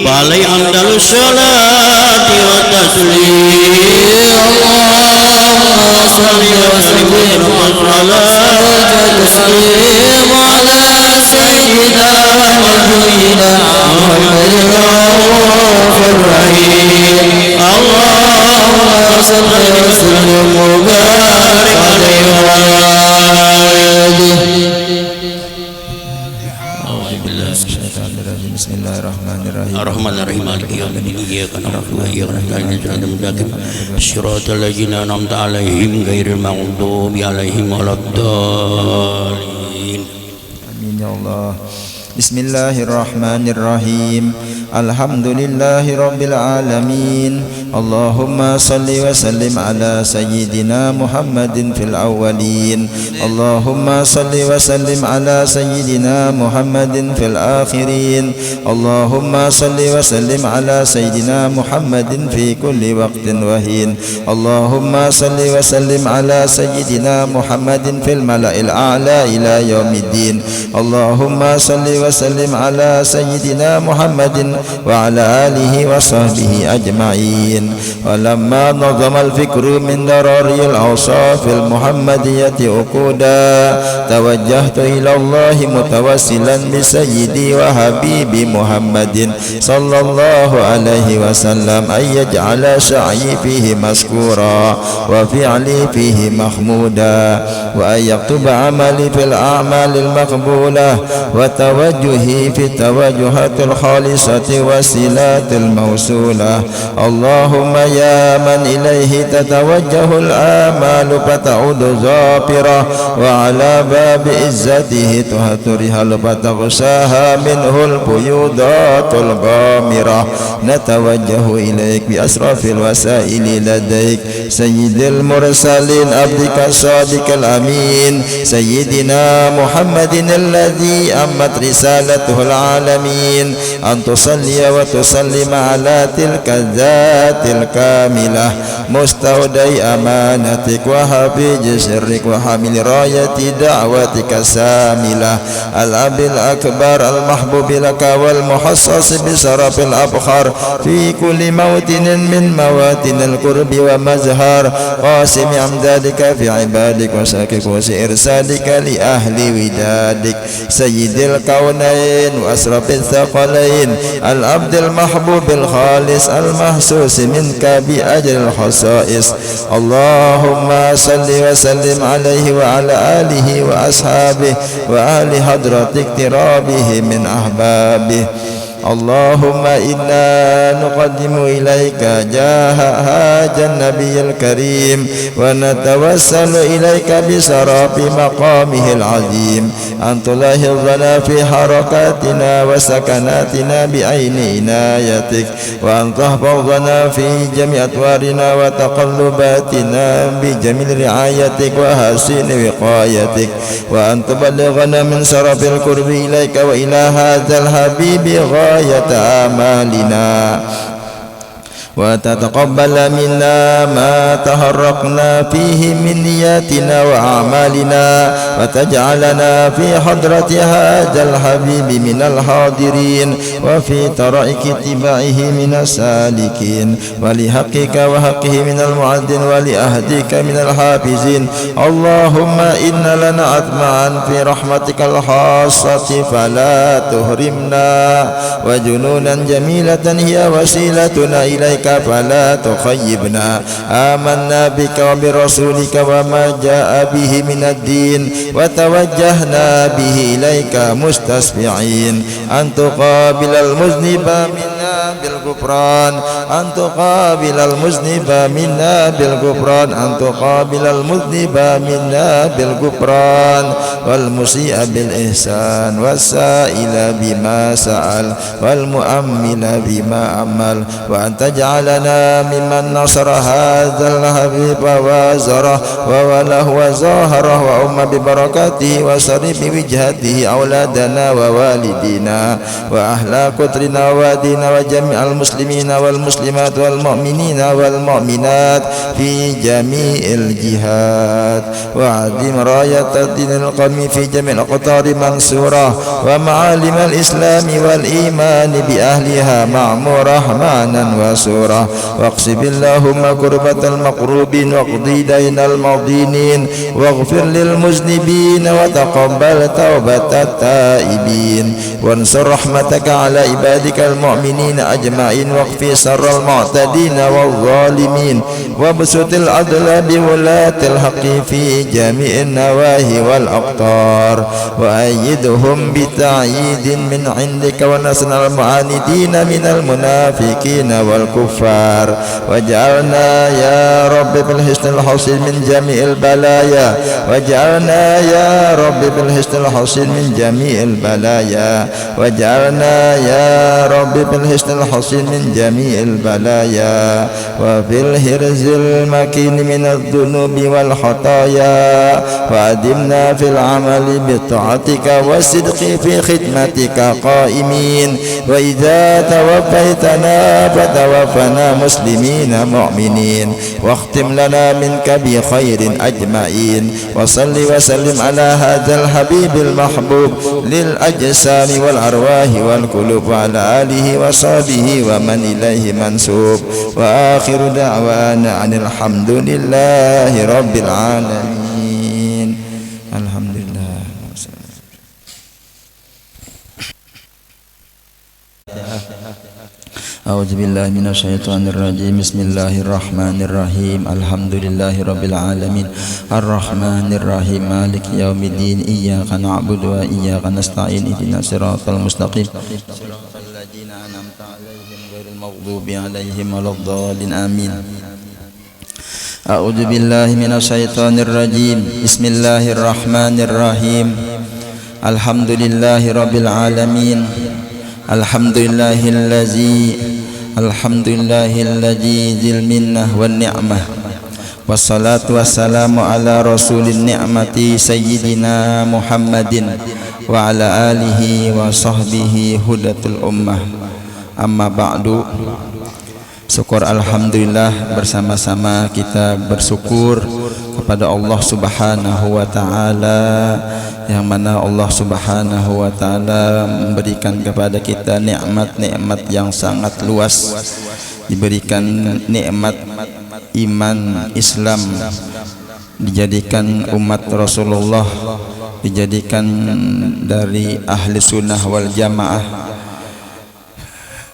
فعلي أفضل الصلاة والتسليم. اللهم صل وسلم والصلاة والتسليم على سيدنا ونبينا محمد الرؤوف الرحيم. اللهم صل وسلم وبارك عليه وعلى آله. بسم الله الرحمن الرحيم الرحمن الرحيم مالك يوم الدين إياك نعبد وإياك نستعين صراط الذين أنعمت عليهم غير المغضوب عليهم ولا الضالين. آمين يا الله. بسم الله الرحمن الرحيم. الحمد لله رب العالمين. اللهم صل وسلم على سيدنا محمد في الأولين. اللهم صل وسلم على سيدنا محمد في الآخرين. اللهم صل وسلم على سيدنا محمد في كل وقت وحين. اللهم صل وسلم على سيدنا محمد في الملأ الأعلى إلى يوم الدين. اللهم صل وسلم على سيدنا محمد وعلى آله وصحبه أجمعين. ولما نظم الفكر من ضروري الأوصاف المحمدية عقودا توجهت إلى الله متوسلا بسيدي وحبيبي محمد صلى الله عليه وسلم أن يجعل سعي فيه مذكورا وفعلي فيه محمودا، وأن يكتب عملي في الأعمال المقبولة وتوجهي في التوجهات الخالصة والصلات الموصولة. اللهم يا من إليه تتوجه الآمال فتعود ظافرة، وعلى باب عزته تهترها فتغشاها منه البيوضات الغامرة، نتوجه إليك بأسرف الوسائل لديك سيد المرسلين عبدك الصادق الأمين سيدنا محمد الذي أمت رسالته العالمين، أن تصلي وتسلم على تلك الذات الكاملة مستودع أمانتك وحفيظ سرك وحامل راية دعوتك الساملة، الأب الأكبر المحبوب لك والمحصص بشرف الأبخر في كل موطن من مواطن القرب ومزهر، قاسم أمدادك في عبادك وساكك وسإرسالك لأهل ودادك، سيد الكونين وأسرف الثقلين، العبد المحبوب الخالص المحسوس منك بأجل الخصائص. اللهم صل وسلم عليه وعلى آله وأصحابه وآل حضرة اقترابه من أحبابه. اللهم إنا نقدم إليك جاه هذا النبي الكريم ونتوسل إليك بشرف مقامه العظيم، أن تلاحظنا في حركاتنا وسكناتنا بعين عنايتك، وأن تحفظنا في جميع أطوارنا وتقلباتنا بجميل رعايتك وحسن وقايتك، وأن تبلغنا من شرف القرب إليك وإلى هذا الحبيب غاية آمالنا، وتتقبل منا ما تهرقنا فيه من نياتنا وأعمالنا، وتجعلنا في حضرة هذا الحبيب من الحاضرين، وفي طرائق اتباعه من السالكين، ولحقك وحقه من المعدين، ولأهدك من الحافزين. اللهم إن لنا أطمعا في رحمتك الخاصة فلا تهرمنا، وجنونا جميلة هي وسيلتنا إليك فلا تخيبنا، آمنا بك وبرسولك وما جاء به من الدين، وتوجهنا به إليك مستشفعين، أن تقابل المذنب منا بالغفران، أن تقابل المذنب منا بالغفران، أن تقابل المذنب منا بالغفران، والمسيء بالإحسان، والسائل بما سأل، والمؤمل بما أمل، وأن تجعلنا ممن نصر هذا الحبيب وازره ووله وزاهره وأم ببركاته وصرف بوجهته أولادنا ووالدينا وأهل قطرنا ووادينا وجميع المسلمين والمسلمات والمؤمنين والمؤمنات في جميع الجهات، وعظم راية الدين القومي في جميع الأقطار منصورة، ومعالم الإسلام والإيمان بأهلها معمورة معنى وسورة، واقصب اللهم كربة المقروبين واقضي دين المدينين، واغفر للمذنبين وتقبل توبة التائبين، وانصر رحمتك على عبادك المؤمنين أجمعين أجمعين واكفي شر المعتدين والظالمين وابسط العدل بولاة الحق في جميع النواهي والأقطار وأيدهم بتأييد من عندك ونصر المعاندين من المنافقين والكفار واجعلنا يا رب بالحسن الحصين من جميع البلايا واجعلنا يا رب بالحسن الحصين من جميع البلايا واجعلنا يا رب بالحسن الحصين من جميع البلايا وبالحرز المكين من الذنوب والخطايا وأدمنا في العمل بطاعتك والصدق في خدمتك قائمين وإذا توفيتنا فتوفنا مسلمين مؤمنين واختم لنا منك بخير أجمعين وصل وسلم على هذا الحبيب المحبوب للأجسام والأرواح والقلوب وعلى آله وصحبه ومن إليه منسوب وآخر دعوانا أن الحمد لله رب العالمين. الحمد لله. أعوذ بالله من الشيطان الرجيم. بسم الله الرحمن الرحيم. الحمد لله رب العالمين الرحمن الرحيم مالك يوم الدين إياك نعبد وإياك نستعين اهدنا الصراط المستقيم صراط الذين أنعمت عليهم غير المغضوب عليهم ولا الضالين آمين. أعوذ بالله من الشيطان الرجيم. بسم الله الرحمن الرحيم. الحمد لله رب العالمين الحمد لله الذي ذي المنة والنعمة والصلاة والسلام على رسول النعمة سيدنا محمد وعلى آله وصحبه هداة الأمة. Amma ba'du. Syukur alhamdulillah, bersama-sama kita bersyukur kepada Allah Subhanahu wa taala, yang mana Allah Subhanahu wa taala memberikan kepada kita nikmat-nikmat yang sangat luas. Diberikan nikmat iman Islam, dijadikan umat Rasulullah, dijadikan dari ahli sunnah wal jamaah,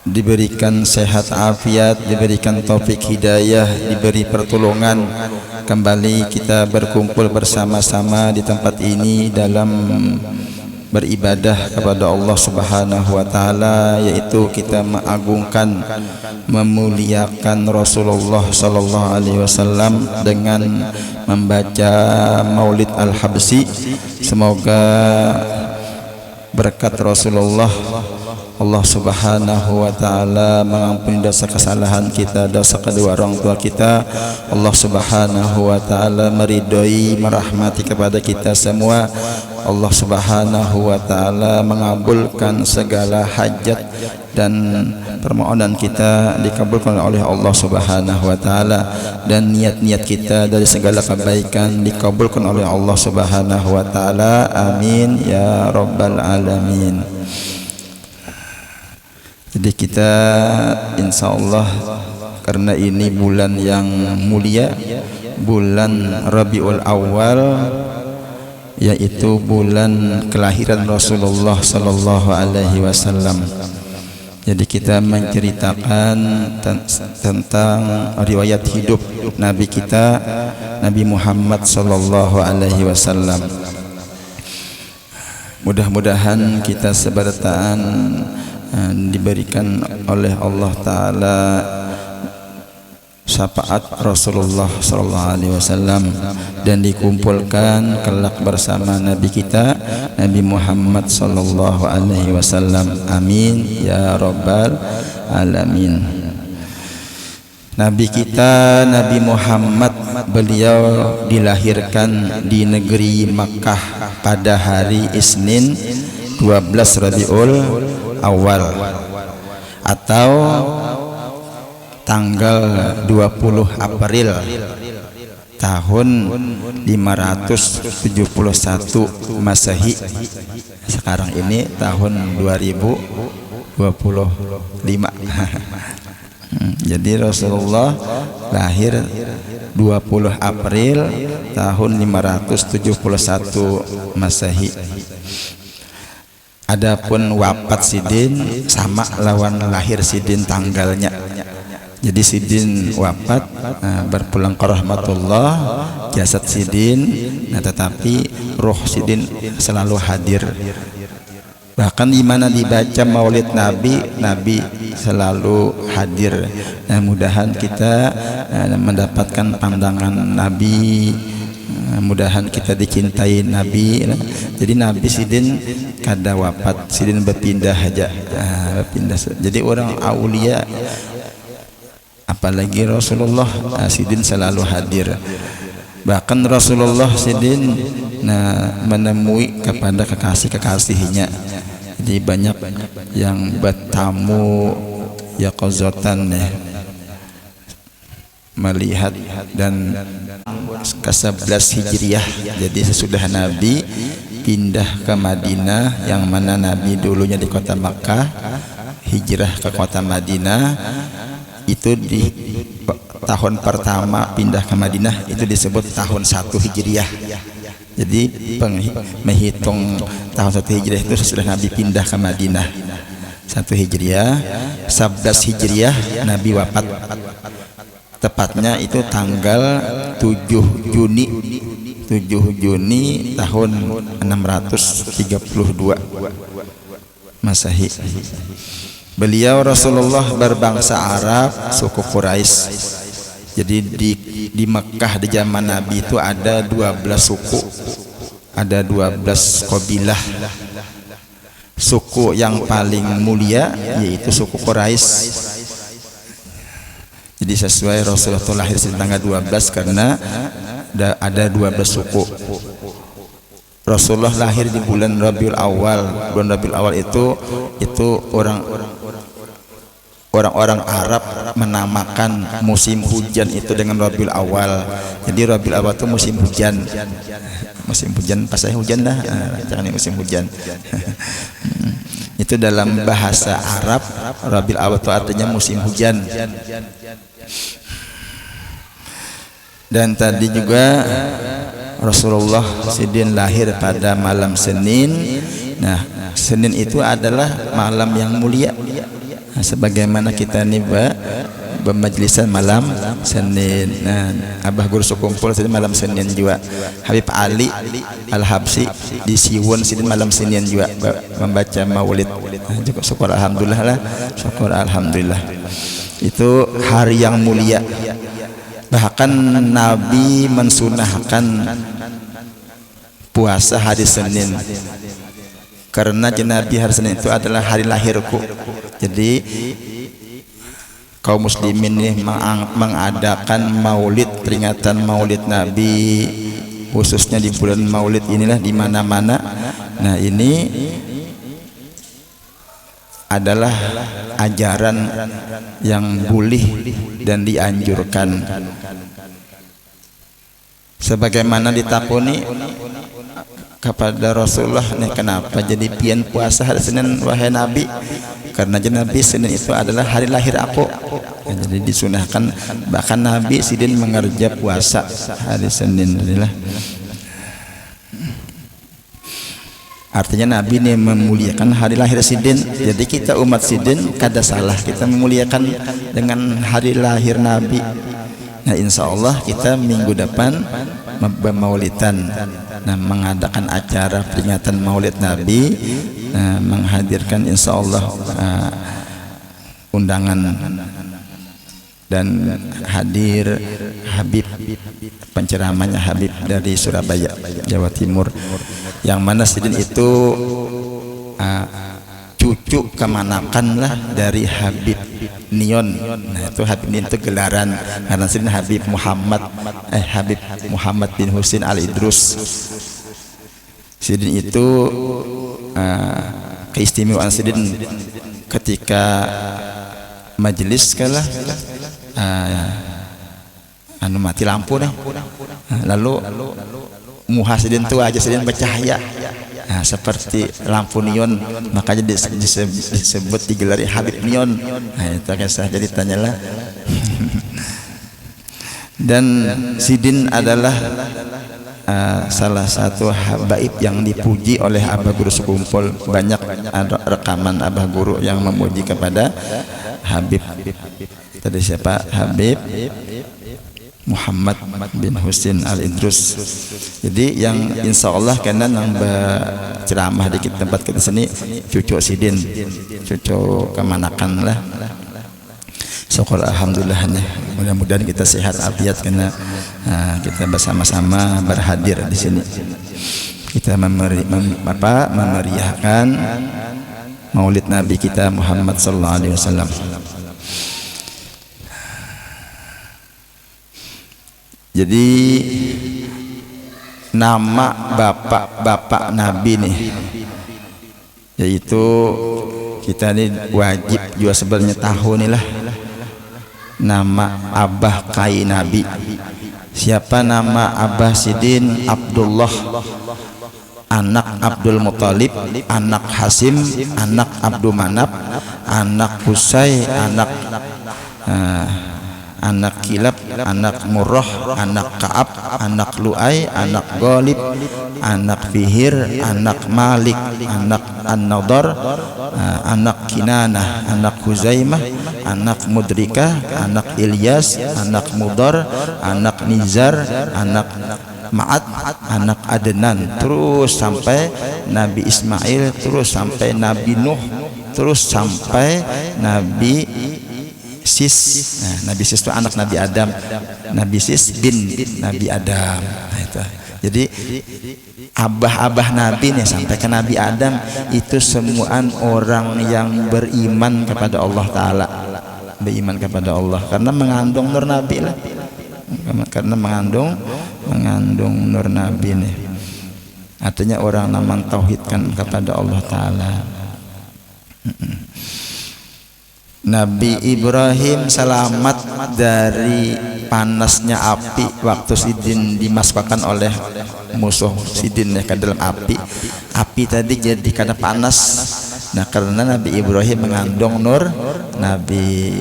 diberikan sehat afiat, diberikan taufik hidayah, diberi pertolongan. Kembali kita berkumpul bersama-sama di tempat ini dalam beribadah kepada Allah Subhanahu wa taala, yaitu kita mengagungkan, memuliakan Rasulullah sallallahu alaihi wasallam dengan membaca Maulid Al-Habsyi. Semoga berkat Rasulullah Allah Subhanahu wa taala mengampuni dosa kesalahan kita, dosa kedua orang tua kita. Allah Subhanahu wa taala meridhoi, merahmati kepada kita semua. Allah Subhanahu wa taala mengabulkan segala hajat dan permohonan kita dikabulkan oleh Allah Subhanahu wa taala, dan niat-niat kita dari segala kebaikan dikabulkan oleh Allah Subhanahu wa taala. Amin ya rabbal alamin. Jadi kita insyaallah, karena ini bulan yang mulia, bulan Rabiul Awal, yaitu bulan kelahiran Rasulullah sallallahu alaihi wasallam. Jadi kita menceritakan tentang riwayat hidup Nabi kita, Nabi Muhammad sallallahu alaihi wasallam. Mudah-mudahan kita sebertaan diberikan oleh Allah Ta'ala syafaat Rasulullah sallallahu alaihi wasallam dan dikumpulkan kelak bersama Nabi kita, Nabi Muhammad sallallahu alaihi wasallam. Amin ya rabbal alamin. Nabi kita, Nabi Muhammad, beliau dilahirkan di negeri Makkah pada hari Isnin 12 Rabiul Awal atau tanggal 20 April tahun 571 Masehi. Sekarang ini tahun 2025. Jadi Rasulullah lahir 20 April tahun 571 Masehi. Adapun wafat sidin sama lawan lahir sidin tanggalnya. Jadi sidin wafat berpulang ke rahmatullah, jasad sidin, tetapi roh sidin selalu hadir. Bahkan di mana dibaca maulid Nabi, Nabi selalu hadir. Mudahan kita mendapatkan pandangan Nabi, mudahan kita dicintai Nabi. Jadi Nabi sidin kada wafat, sidin berpindah aja, berpindah. Jadi orang aulia, apalagi Rasulullah, sidin selalu hadir. Bahkan Rasulullah sidin menemui kepada kekasih-kekasihnya. Jadi banyak yang bertamu ya qazatan ya, melihat dan ke-11 Hijriah. Jadi sesudah Nabi pindah ke Madinah, yang mana Nabi dulunya di kota Makkah, hijrah ke kota Madinah. Itu di tahun pertama pindah ke Madinah itu disebut tahun 1 Hijriah. Jadi menghitung tahun 1 Hijriah itu sesudah Nabi pindah ke Madinah. 1 Hijriah, 11 Hijriah Nabi wafat. Tepatnya itu tanggal 7 Juni tahun 632 Masehi. Beliau Rasulullah berbangsa Arab, suku Quraisy. Jadi di Mekah di zaman Nabi itu ada 12 suku, ada 12 kabilah. Suku yang paling mulia yaitu suku Quraisy. Jadi sesuai Rasulullah lahir di tanggal 12 karena ada 12 suku. Rasulullah lahir di bulan Rabiul Awal. Bulan Rabiul Awal itu orang-orang Arab menamakan musim hujan itu dengan Rabiul Awal. Jadi Rabiul Awal itu musim hujan. Musim hujan, pas saya hujan dah, jangan musim hujan. Itu dalam bahasa Arab, Rabiul Awal itu artinya musim hujan. Dan tadi juga Rasulullah sidin lahir pada malam Senin. Nah, Senin itu adalah malam yang mulia. Nah, sebagaimana kita nih bermajlisan malam Senin. Nah, Abah Guru Sukumpul sidin malam Senin juga. Habib Ali Al-Habsi di Siwon sidin malam Senin juga membaca maulid. Nah, juga syukur alhamdulillah lah. Syukur alhamdulillah. Itu hari yang mulia. Bahkan Nabi mensunahkan puasa hari Senin. Karena Nabi hari Senin itu adalah hari lahirku. Jadi kaum muslimin ini mengadakan maulid, peringatan maulid Nabi, khususnya di bulan maulid inilah di mana-mana. Nah, ini adalah ajaran yang boleh dan dianjurkan. Sebagaimana ditakuni kepada Rasulullah, nih kenapa jadi pian puasa hari Senin wahai Nabi? Karena Nabi Senin itu adalah hari lahir aku. Jadi disunahkan, bahkan Nabi sidin mengerja puasa hari Senin adalah. Artinya Nabi ini memuliakan hari lahir sidin. Jadi kita umat sidin kada salah kita memuliakan dengan hari lahir Nabi. Nah, insya Allah kita minggu depan bermaulidan, nah, mengadakan acara peringatan maulid Nabi, menghadirkan insya Allah undangan dan hadir Habib, penceramahnya Habib dari Surabaya, Jawa Timur, yang mana sidin itu cucu kemanakan lah dari Habib Nion. Nah, itu Habib Nion itu gelaran karena sidin Habib Muhammad bin Husin Al Idrus. Sidin itu keistimewaan sidin ketika majelis kalah mati lampu nih, lalu muha sidin itu aja sidin bercahaya, seperti lampu neon, makanya disebut digelari Habib Neon. Nah, itu kisah jadi tanyalah. Dan sidin adalah salah satu habaib yang dipuji oleh Abah Guru sekumpul. Banyak rekaman Abah Guru yang memuji kepada Habib. Tadi siapa? Habib Muhammad bin Husin Al-Idrus. Jadi yang insya Allah karena nambah ceramah di tempat kita sini cucu Sidin, cucu kemanakan lah. Syukur alhamdulillahnya. Mudah-mudahan kita sehat afiat karena kita bersama-sama berhadir di sini. Kita memeriahkan Maulid Nabi kita Muhammad sallallahu alaihi wasallam. Jadi nama bapak Nabi nih, yaitu kita ini wajib juga sebenarnya tahu nih lah nama Abah Kai Nabi. Siapa nama Abah Sidin? Abdullah, anak Abdul Muthalib, anak Hasim, anak Abdul Manaf, anak Qusay, anak Kilab, anak Murrah, anak Ka'ab, anak Lu'ay, anak Ghalib, anak Fihir, anak Malik, anak An-Nadar, anak Kinanah, anak Huzaimah, anak Mudrikah, anak Ilyas, anak Mudar, anak Nizar, anak Ma'ad, anak Adnan, terus sampai Nabi Ismail, terus sampai Nabi Nuh, terus sampai Nabi Sis. Nabi Sis itu anak Nabi Adam. Nabi Sis bin Nabi Adam. Nah, itu. Jadi abah-abah Nabi nih sampai ke Nabi Adam itu semuaan orang yang beriman kepada Allah Ta'ala, beriman kepada Allah karena mengandung nur Nabi lah, karena mengandung nur Nabi nih. Artinya orang yang mentauhidkan kepada Allah Ta'ala. Nabi Ibrahim selamat dari panasnya api waktu Sidin dimasukkan oleh musuh Sidin ya ke dalam api. Api tadi jadi karena panas. Nah karena Nabi Ibrahim mengandung nur Nabi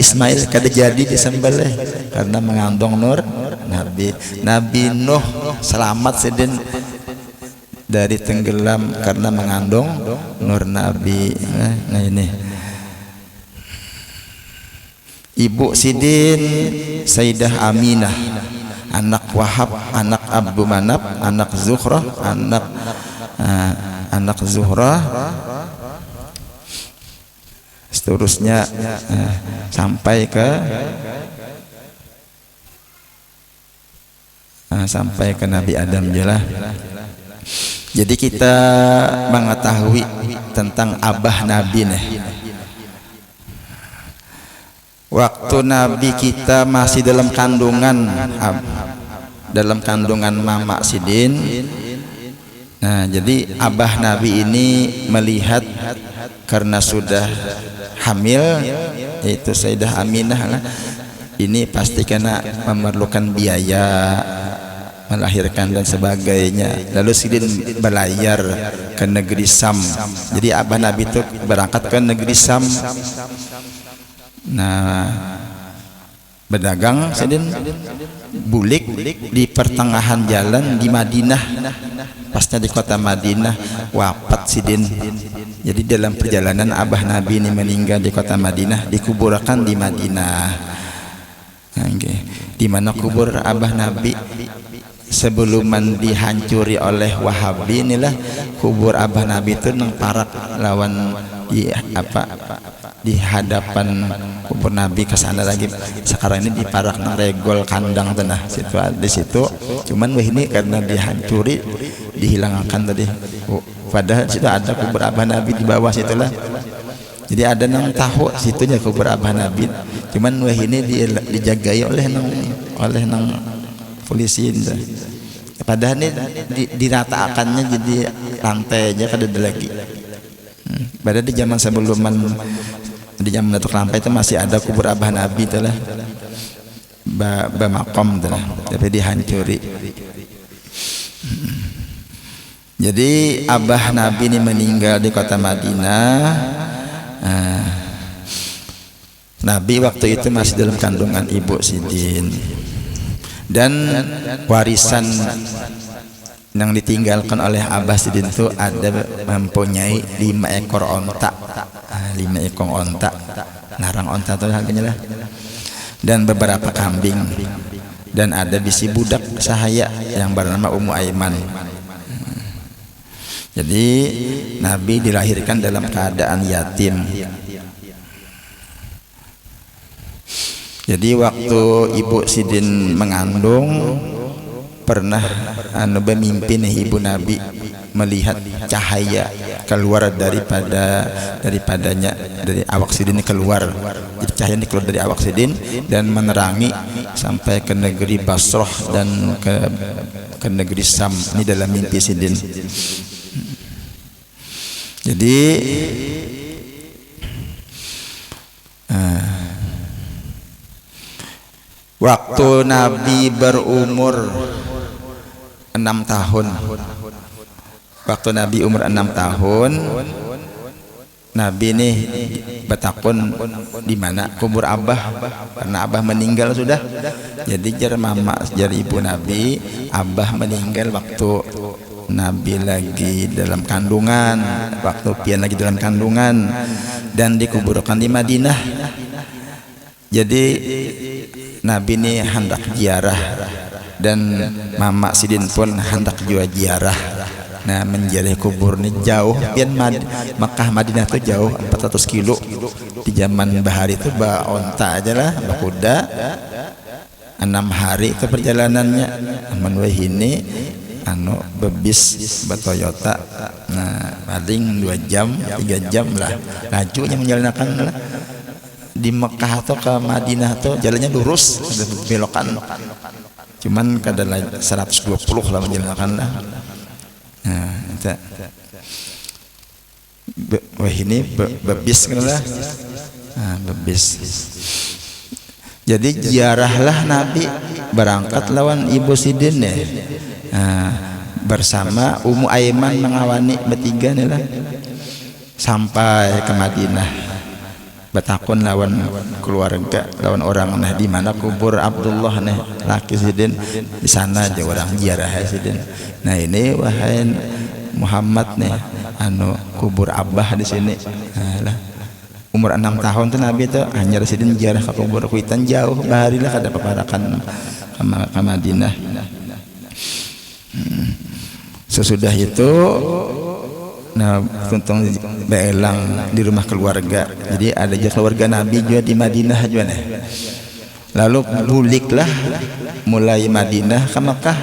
Ismail kada jadi disembelih karena mengandung nur Nabi Nuh selamat Sidin dari tenggelam karena mengandung nur Nabi. Nah ini Ibu Sidin Sayyidah Aminah, anak Wahab, anak Abdul Manaf, anak Zuhrah, anak Zuhrah, seterusnya sampai ke Nabi Adam jelah. Jadi kita mengetahui tentang abah Nabi nih. Waktu Nabi kita masih dalam kandungan Mama Sidin. Nah, jadi abah Nabi ini melihat karena sudah hamil, yaitu Sayyidah Aminah, ini pasti karena memerlukan biaya melahirkan dan sebagainya. Lalu Sidin berlayar ke negeri Sam. Jadi abah Nabi itu berangkat ke negeri Sam. Nah, berdagang Sidin bulik di pertengahan jalan di Madinah. Pasnya di kota Madinah wafat Sidin. Jadi dalam perjalanan abah Nabi ini meninggal di kota Madinah, dikuburkan di Madinah. Okay. Di mana kubur abah Nabi sebelum dihancuri oleh Wahabi inilah kubur abah Nabi itu nang parak lawan di hadapan kubur Nabi ke sana lagi. Sekarang ini di parak nang regol kandang tanah situ di situ. Cuman ini karena dihancuri dihilangkan tadi. Padahal situ ada kubur abah Nabi di bawah situlah. Jadi ada nang tahu situnya kubur abah Nabi. Cuman ini dijagai oleh nang polisi. Padahal ini diratakannya jadi lantai aja kada ada lagi. Padahal di zaman sebelum di zaman Datuk Lampai itu masih ada kubur abah Nabi itulah, makom itulah, tapi dihancuri. Jadi abah Nabi ini meninggal di kota Madinah. Nabi waktu itu masih dalam kandungan ibu Sidin. Dan warisan yang ditinggalkan oleh Abah Sidin itu ada mempunyai 5 ekor onta, 5 ekor onta, larang onta itu harganya lah, dan beberapa kambing, dan ada bisi budak sahaya yang bernama Ummu Aiman. Jadi Nabi dilahirkan dalam keadaan yatim. Jadi waktu Ibu Sidin mengandung, pernah bermimpi nih ibu Nabi melihat cahaya keluar daripadanya, dari awak Sidin keluar. Jadi cahaya ini keluar dari awak Sidin dan menerangi sampai ke negeri Basrah dan ke negeri Sam. Ini dalam mimpi Sidin. Jadi waktu Nabi berumur 6 tahun, waktu Nabi umur 6 tahun, Nabi nih bertakun di mana kubur Abah, karena Abah meninggal sudah. Jadi jar mama, jar ibu Nabi, Abah meninggal waktu Nabi lagi dalam kandungan, waktu pian lagi dalam kandungan, dan dikuburkan di Madinah. Jadi Nabi ini hendak ziarah dan Mama Sidin pun hendak juga ziarah. Nah, menziarahi kubur ini jauh, pian Makkah Madinah itu jauh 400 kilo. Di zaman bahari itu bawa onta aja lah, bawa kuda. 6 hari itu perjalanannya. Aman wahini bebis Toyota. Nah, paling 2 jam, 3 jam lah. Lajunya menjalankan lah. Di Mekah atau ke Madinah tuh jalannya lurus, ada belokan, cuman kadang 120 lah menjalankan lah. Nah, wah ini bebis kan lah, bebis. Jadi ziarahlah Nabi berangkat lawan Ibu Sidin ya, bersama Ummu Aiman mengawani bertiga nih lah sampai ke Madinah. Bertakun lawan keluarga, lawan orang nah di mana kubur Abdullah nih laki Sidin, di sana aja orang ziarah Sidin. Nah ini wahai Muhammad nih kubur Abah di sini. Nah, umur 6 tahun tuh Nabi tuh hanya Sidin ziarah ke kubur kuitan jauh baharilah kada paparakan ke Madinah. Sesudah itu tuntung belang di rumah keluarga. Jadi ada juga keluarga Nabi juga di Madinah juga nih. Lalu buliklah mulai Madinah ke Mekah.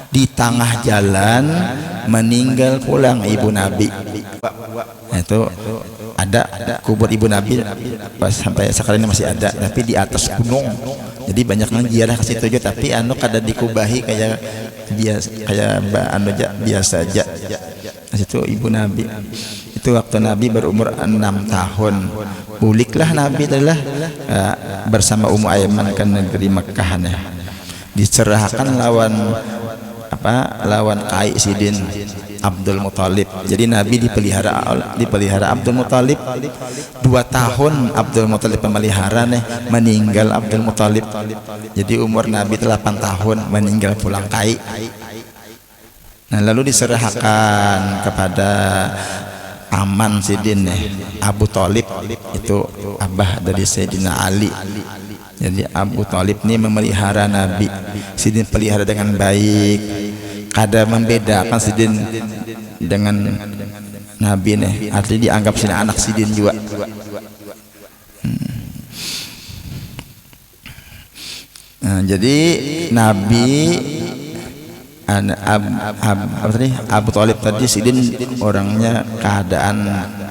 Di tengah jalan meninggal pulang ibu Nabi. Itu ada kubur ibu Nabi pas sampai sekarang ini masih ada, tapi di atas gunung. Jadi banyak yang ziarah ke situ juga, tapi kada dikubahi kayak biasa aja. Itu ibu Nabi. Itu waktu Nabi berumur 6 tahun. Buliklah Nabi adalah bersama Ummu Aiman ke negeri Mekah. Dicerahkan lawan Kai Sidin Abdul Muthalib. Jadi Nabi dipelihara Abdul Muthalib 2 tahun. Abdul Muthalib pemelihara meninggal Abdul Muthalib. Jadi umur Nabi 8 tahun meninggal pulang Kai. Nah, lalu diserahkan kepada paman Sidin Abu Thalib, itu abah dari Sayyidina Ali. Jadi Abu Thalib ini memelihara Nabi. Sidin pelihara dengan baik. Kada membedakan Sidin dengan Nabi artinya dianggap sini anak Sidin juga. Nah, jadi Nabi Abu Thalib tadi Sidin orangnya keadaan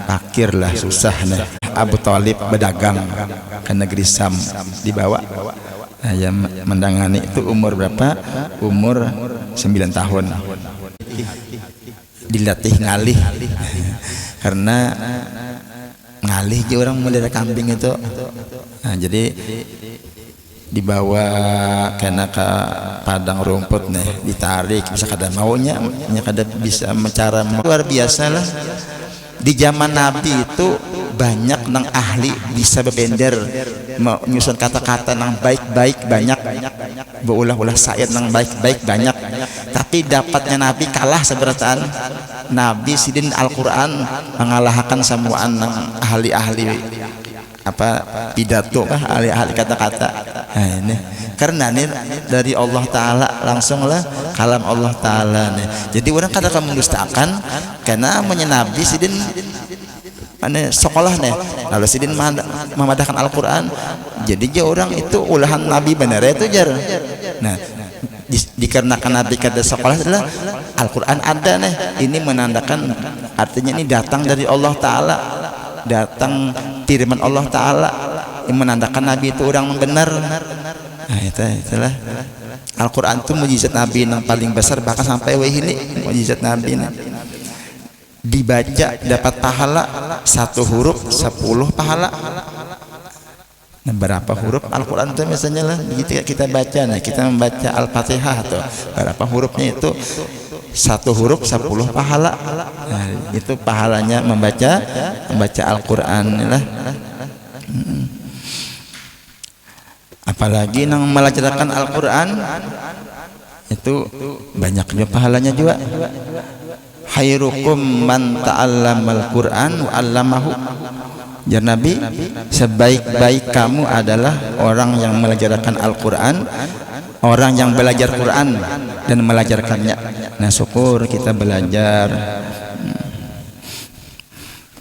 fakir lah, susah nih. Abu Thalib berdagang ke negeri Sam, dibawa. Nah, yang mendangani itu umur berapa? Umur 9 tahun. Dilatih ngalih karena ngalih dia orang melihara kambing itu. Nah, jadi dibawa kena ke padang rumput ditarik, bisa kada maunya, kada bisa mencara luar biasa lah. Di zaman Nabi itu banyak nang ahli bisa bebender menyusun kata-kata nang baik-baik banyak, berulah-ulah syair nang baik-baik banyak, tapi dapatnya Nabi kalah seberataan Nabi sidin Al-Quran mengalahkan semuaan nang ahli-ahli apa pidato ahli-ahli kata-kata. Nah, ini karena ini dari Allah Ta'ala langsung lah kalam Allah Ta'ala nih. Jadi orang katakan mendustakan karena Nabi sidin ane sekolah nih lalu sidin memadahkan Al-Quran, jadi dia orang itu ulahan Nabi benar itu jar. Nah dikarenakan Nabi kata sekolah adalah Al-Quran ada nih, ini menandakan artinya ini datang dari Allah Ta'ala, datang kiriman Allah Ta'ala yang menandakan Nabi itu orang benar. Nah itulah Al-Quran itu mujizat Nabi yang paling besar, bahkan sampai ini mujizat Nabi nih. Dibaca dapat pahala 1 huruf 10 pahala. Nah, berapa huruf Al-Quran itu misalnya lah kita baca, nah kita membaca Al-Fatihah atau berapa hurufnya itu 1 huruf 10 pahala. Nah, itu pahalanya membaca Al-Quran lah. Apalagi yang melajarkan Al-Quran itu banyak juga pahalanya juga. Khairukum man ta'allamal Qur'an wa 'allamahu. Ya Nabi, sebaik-baik kamu adalah orang yang melajarkan Al-Quran, orang yang belajar Quran dan melajarkannya. Nah syukur kita belajar.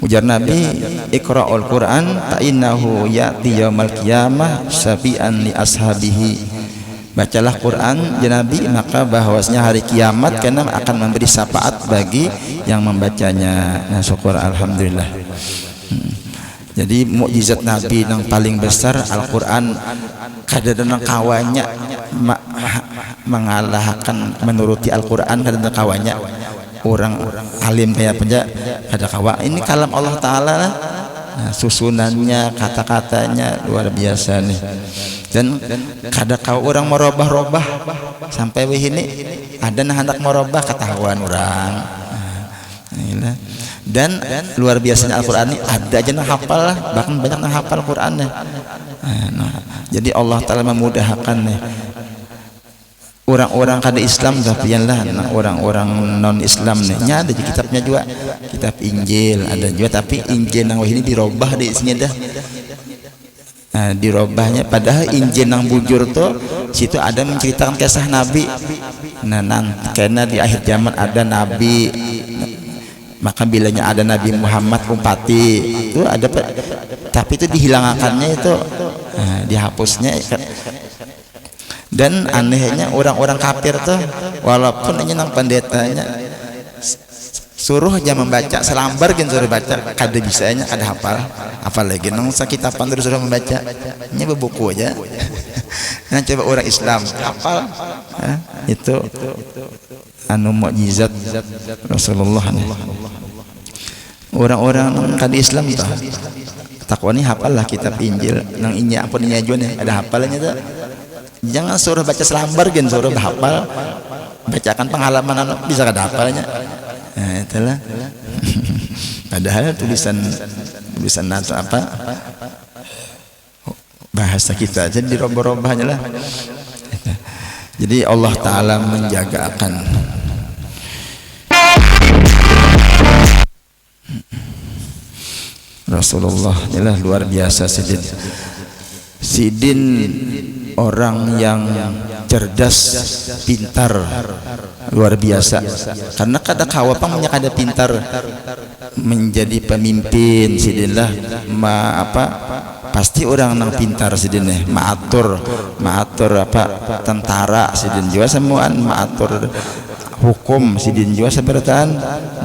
Ujar Nabi, Iqra'ul Quran fa innahu ya'ti yaumal qiyamah syafi'an li ashabihi. Bacalah Quran ya Nabi, maka bahwasanya hari kiamat karena akan memberi syafaat bagi yang membacanya. Nah syukur alhamdulillah. Jadi mukjizat Nabi yang paling besar Al-Quran kadang-kadang kawannya mengalahkan menuruti Al-Quran, kadang-kadang kawannya orang alim kayak penja ada kawa ini kalam Allah Ta'ala. Nah, susunannya kata-katanya luar biasa nih, dan kadang kau orang merubah-rubah sampai ini ada nah hendak merubah ketahuan orang. Nah, dan luar biasanya Al-Quran ini ada aja nah hafal lah, bahkan banyak nah hafal Quran nih. Nah, jadi Allah Ta'ala memudahkan nih orang-orang kada Islam tapi lah orang-orang non Islam nih ada di kitabnya juga, kitab Injil ada juga, tapi Injil nang ini dirubah di isinya dah. Nah, dirubahnya padahal Injil nang bujur tuh situ ada menceritakan kisah Nabi. Nah karena di akhir zaman ada Nabi, maka bilanya ada Nabi Muhammad umpati itu ada, tapi itu dihilangkannya itu, nah, dihapusnya. Dan anehnya orang-orang kafir tuh walaupun ini nang pendetanya suruh aja membaca selambar kan suruh baca kada bisanya kada hafal, apalagi nang sakitapan terus suruh membaca ini bebuku aja. Nah coba orang Islam hafal, itu anu mukjizat Rasulullah nih. Orang-orang kada Islam tuh takwa ini hafal lah kitab Injil nang ini apa ini aja nih ada hafalannya tuh. Jangan suruh baca selambar gen, suruh hafal, bacakan pengalaman bisa kada hafalnya. Nah itulah. Padahal tulisan atau apa bahasa kita jadi dirubah-rubahnya lah. Jadi Allah Ta'ala menjaga akan Rasulullah inilah luar biasa sidin orang yang cerdas, pintar, luar biasa. Karena kada kawapang punya kada pintar menjadi pemimpin sidinlah pasti orang nang pintar sidinnya maatur apa tentara sidin juga semuaan maatur hukum sidin juga seberatan.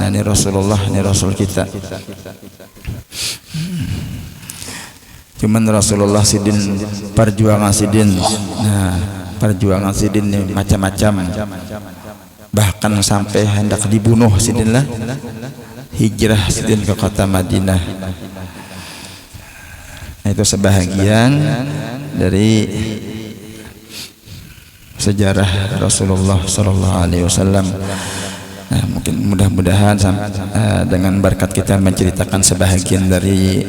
Nah ini Rasulullah, ini Rasul kita. Cuman Rasulullah sidin perjuangan sidin. Nah, perjuangan sidin ini macam-macam. Bahkan sampai hendak dibunuh sidin lah. Hijrah sidin ke kota Madinah. Nah, itu sebahagian dari sejarah Rasulullah sallallahu alaihi wasallam. Mungkin mudah-mudahan dengan berkat kita menceritakan sebahagian dari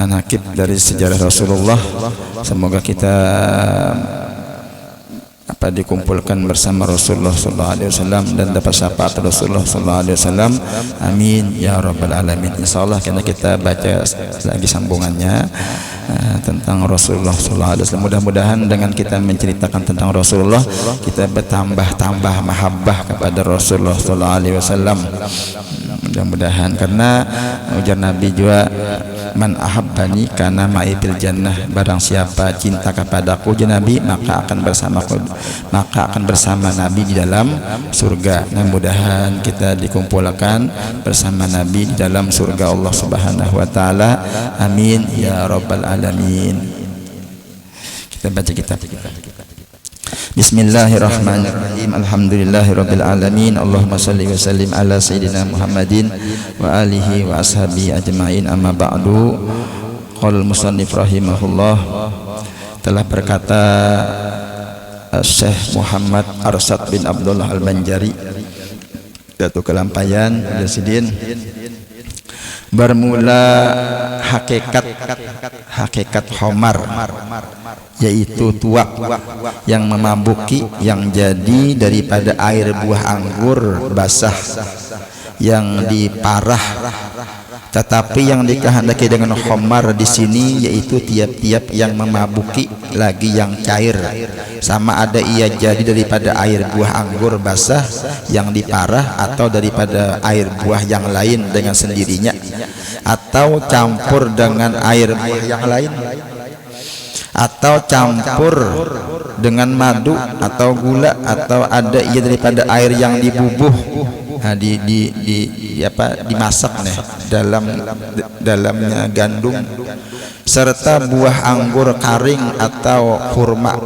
anakib dari sejarah Rasulullah, semoga kita dikumpulkan bersama Rasulullah sallallahu alaihi wasallam dan dapat syafaat Rasulullah sallallahu alaihi wasallam. Amin ya rabbal alamin. Insyaallah karena kita baca lagi sambungannya tentang Rasulullah sallallahu alaihi wasallam. Mudah-mudahan dengan kita menceritakan tentang Rasulullah, kita bertambah mahabbah kepada Rasulullah sallallahu alaihi wasallam. Mudah-mudahan, karena ujar Nabi juga, man ahabbani kana ma'i fil jannah, barang siapa cinta kepadaku ya Nabi, maka akan bersama Nabi di dalam surga. Mudah-mudahan kita dikumpulkan bersama Nabi di dalam surga Allah Subhanahu wa taala. Amin ya rabbal alamin. Kita baca kitab. Bismillahirrahmanirrahim. Alhamdulillahirabbil alamin. Allahumma shalli wa sallim ala sayyidina Muhammadin wa alihi wa ashabihi ajmain. Amma ba'du. Qala musannif rahimahullah, telah berkata Syekh Muhammad Arsad bin Abdullah Al-Banjari, Datuk Kelampayan Presiden, bermula hakikat homar, yaitu tuak yang memabuki, yang jadi daripada air buah anggur basah yang diparah. Tetapi yang dikehendaki dengan khamar di sini yaitu tiap-tiap yang memabuki lagi yang cair, sama ada ia jadi daripada air buah anggur basah yang diparah, atau daripada air buah yang lain dengan sendirinya, atau campur dengan air buah yang lain, atau campur dengan madu atau gula, atau ada ia daripada air yang dibubuh, dimasak nih dalamnya gandum, serta buah anggur karing atau kurma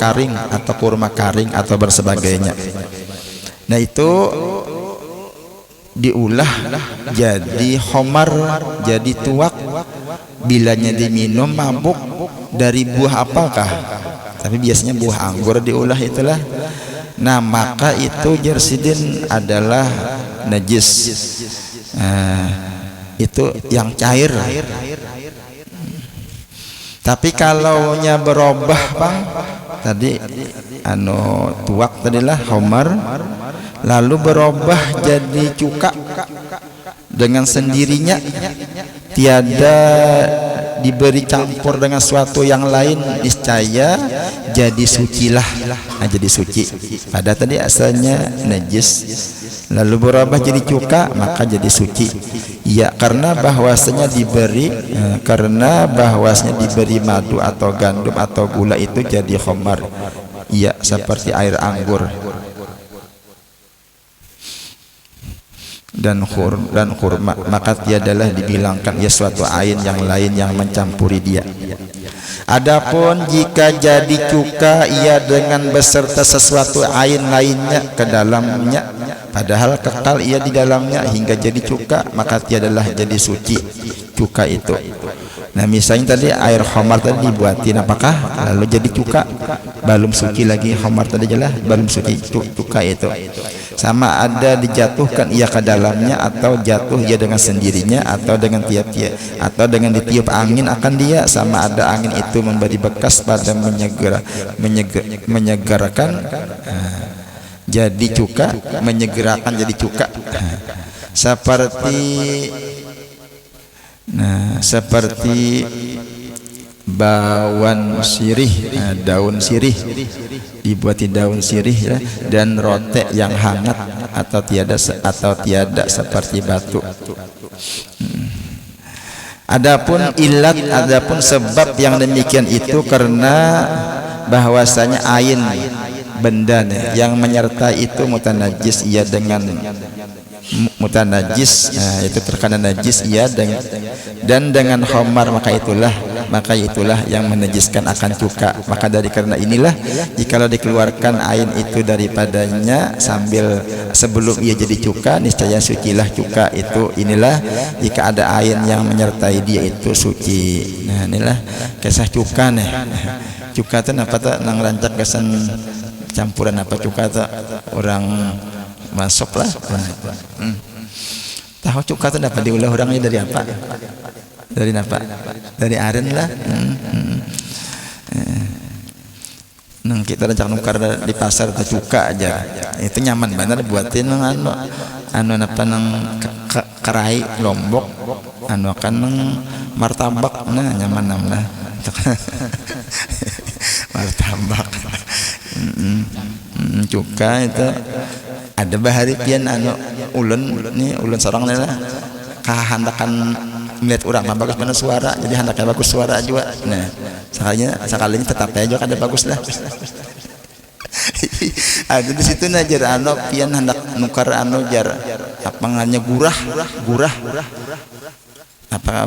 karing atau bersebagainya. Nah, itu diolah jadi khamar, jadi tuak. Bilanya diminum mabuk dari buah apakah? Tapi biasanya buah anggur diolah itulah. Nah, maka itu jersidin adalah najis. Itu yang cair. Tapi kalau nya berubah bang, tadi tuak tadilah khamar, lalu berubah jadi cuka dengan sendirinya, tiada diberi campur dengan suatu yang lain, niscaya jadi sucilah. Jadi suci. Pada tadi asalnya najis, lalu berubah jadi cuka, maka jadi suci. Ya, karena bahwasanya diberi madu atau gandum atau gula itu jadi khamar. Ya, seperti air anggur dan kurma, maka tiadalah dibilangkan ya suatu ain yang lain yang mencampuri dia. Adapun jika jadi cuka ia dengan beserta sesuatu ain lainnya ke dalamnya, padahal kekal ia di dalamnya hingga jadi cuka, maka tiadalah jadi suci cuka itu. Nah, misalnya tadi air khamar tadi dibuatin apakah, lalu jadi cuka, belum suci lagi. Khamar tadi jelas belum suci, cuka itu sama ada dijatuhkan ia ke dalamnya, atau jatuh ia dengan sendirinya, atau dengan tiap-tiap, atau dengan ditiup angin akan dia, sama ada angin itu memberi bekas pada menyegarkan jadi cuka, menyegerakan jadi cuka. Seperti bawan sirih, daun sirih, dibuati daun sirih ya, dan rotek yang hangat atau tiada seperti batu. Adapun ilat, adapun sebab yang demikian itu karena bahwasanya ain benda yang menyertai itu mutanajis, ia dengan mutanajis, itu terkena najis ia dan dengan khamar, maka itulah yang menajiskan akan cuka. Maka dari karena inilah jikalau dikeluarkan ain itu daripadanya sebelum ia jadi cuka, niscaya sucilah cuka itu. Inilah jika ada ain yang menyertai dia itu suci. Nah, inilah kisah cuka nih. Cuka itu apa tak nang rancak kesan campuran apa cuka tak orang masuklah. Tahu cuka itu dapat diulah orangnya dari apa? Dari apa? Dari aren lah. Nang kita rencana nukar di pasar atau cuka aja, itu nyaman bener buatin anu apa nang kerai Lombok, anu akan nang martabak, nah nyaman namlah. Martabak, cuka itu ada bahari pian anu ulun sorang lah, kahandakan melihat orang mah bagus mana suara, jadi hendaknya bagus suara juga. Nah, sekalinya tetap aja kada bagus lah. Ada di situ najar anu pian hendak nukar anu jar apa ngannya gurah. Apa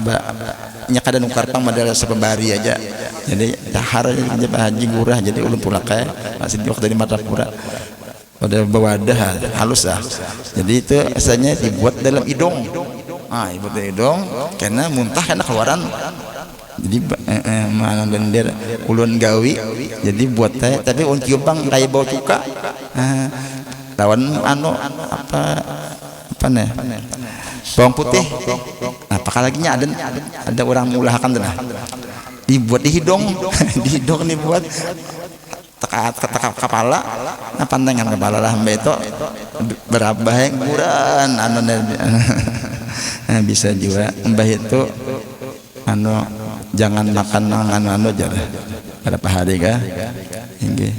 nya kada nukar pang modal sebebari aja. Jadi dahar aja haji gurah, jadi ulun pula kae masih di waktu di Martapura. Pada bawadah halus lah. Jadi itu asalnya dibuat dalam hidung. Ibu dari dong, karena muntah karena keluaran. Jadi mana bender ulun gawi, jadi buat teh, tapi ulun kiupang kayak bau cuka. Lawan anu apa nih? Bawang putih. Apakah ada orang mengulahkan tuh, dibuat di hidung, di hidung nih buat teka kepala, pandangan kepala lah mbak itu berapa yang kurang anu nah, bisa juga mbah itu anu jangan makan anu aja berapa hari kah ini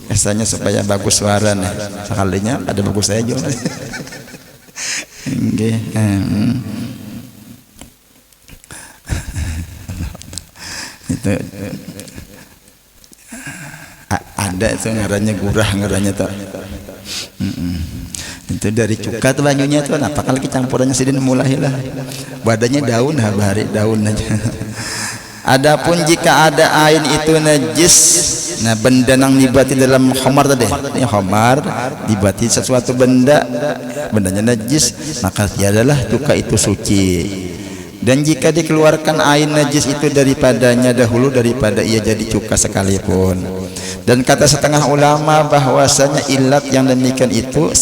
biasanya supaya bagus suara nih sekalinya ada bagus saya juga ini itu ada itu ngarannya gurah ngarannya tuh itu dari cuka tuh banyunya tuh apa kalau campurannya sidin mulahilah badannya daun habari daun aja. Adapun jika ada ain itu najis, nah benda yang dibati dalam khamar tadi, ini khamar dibati sesuatu bendanya najis, maka tiadalah cuka itu suci. Dan jika dikeluarkan ain najis itu daripadanya dahulu daripada ia jadi cuka sekalipun. Dan kata setengah ulama bahwasanya ilat yang demikian itu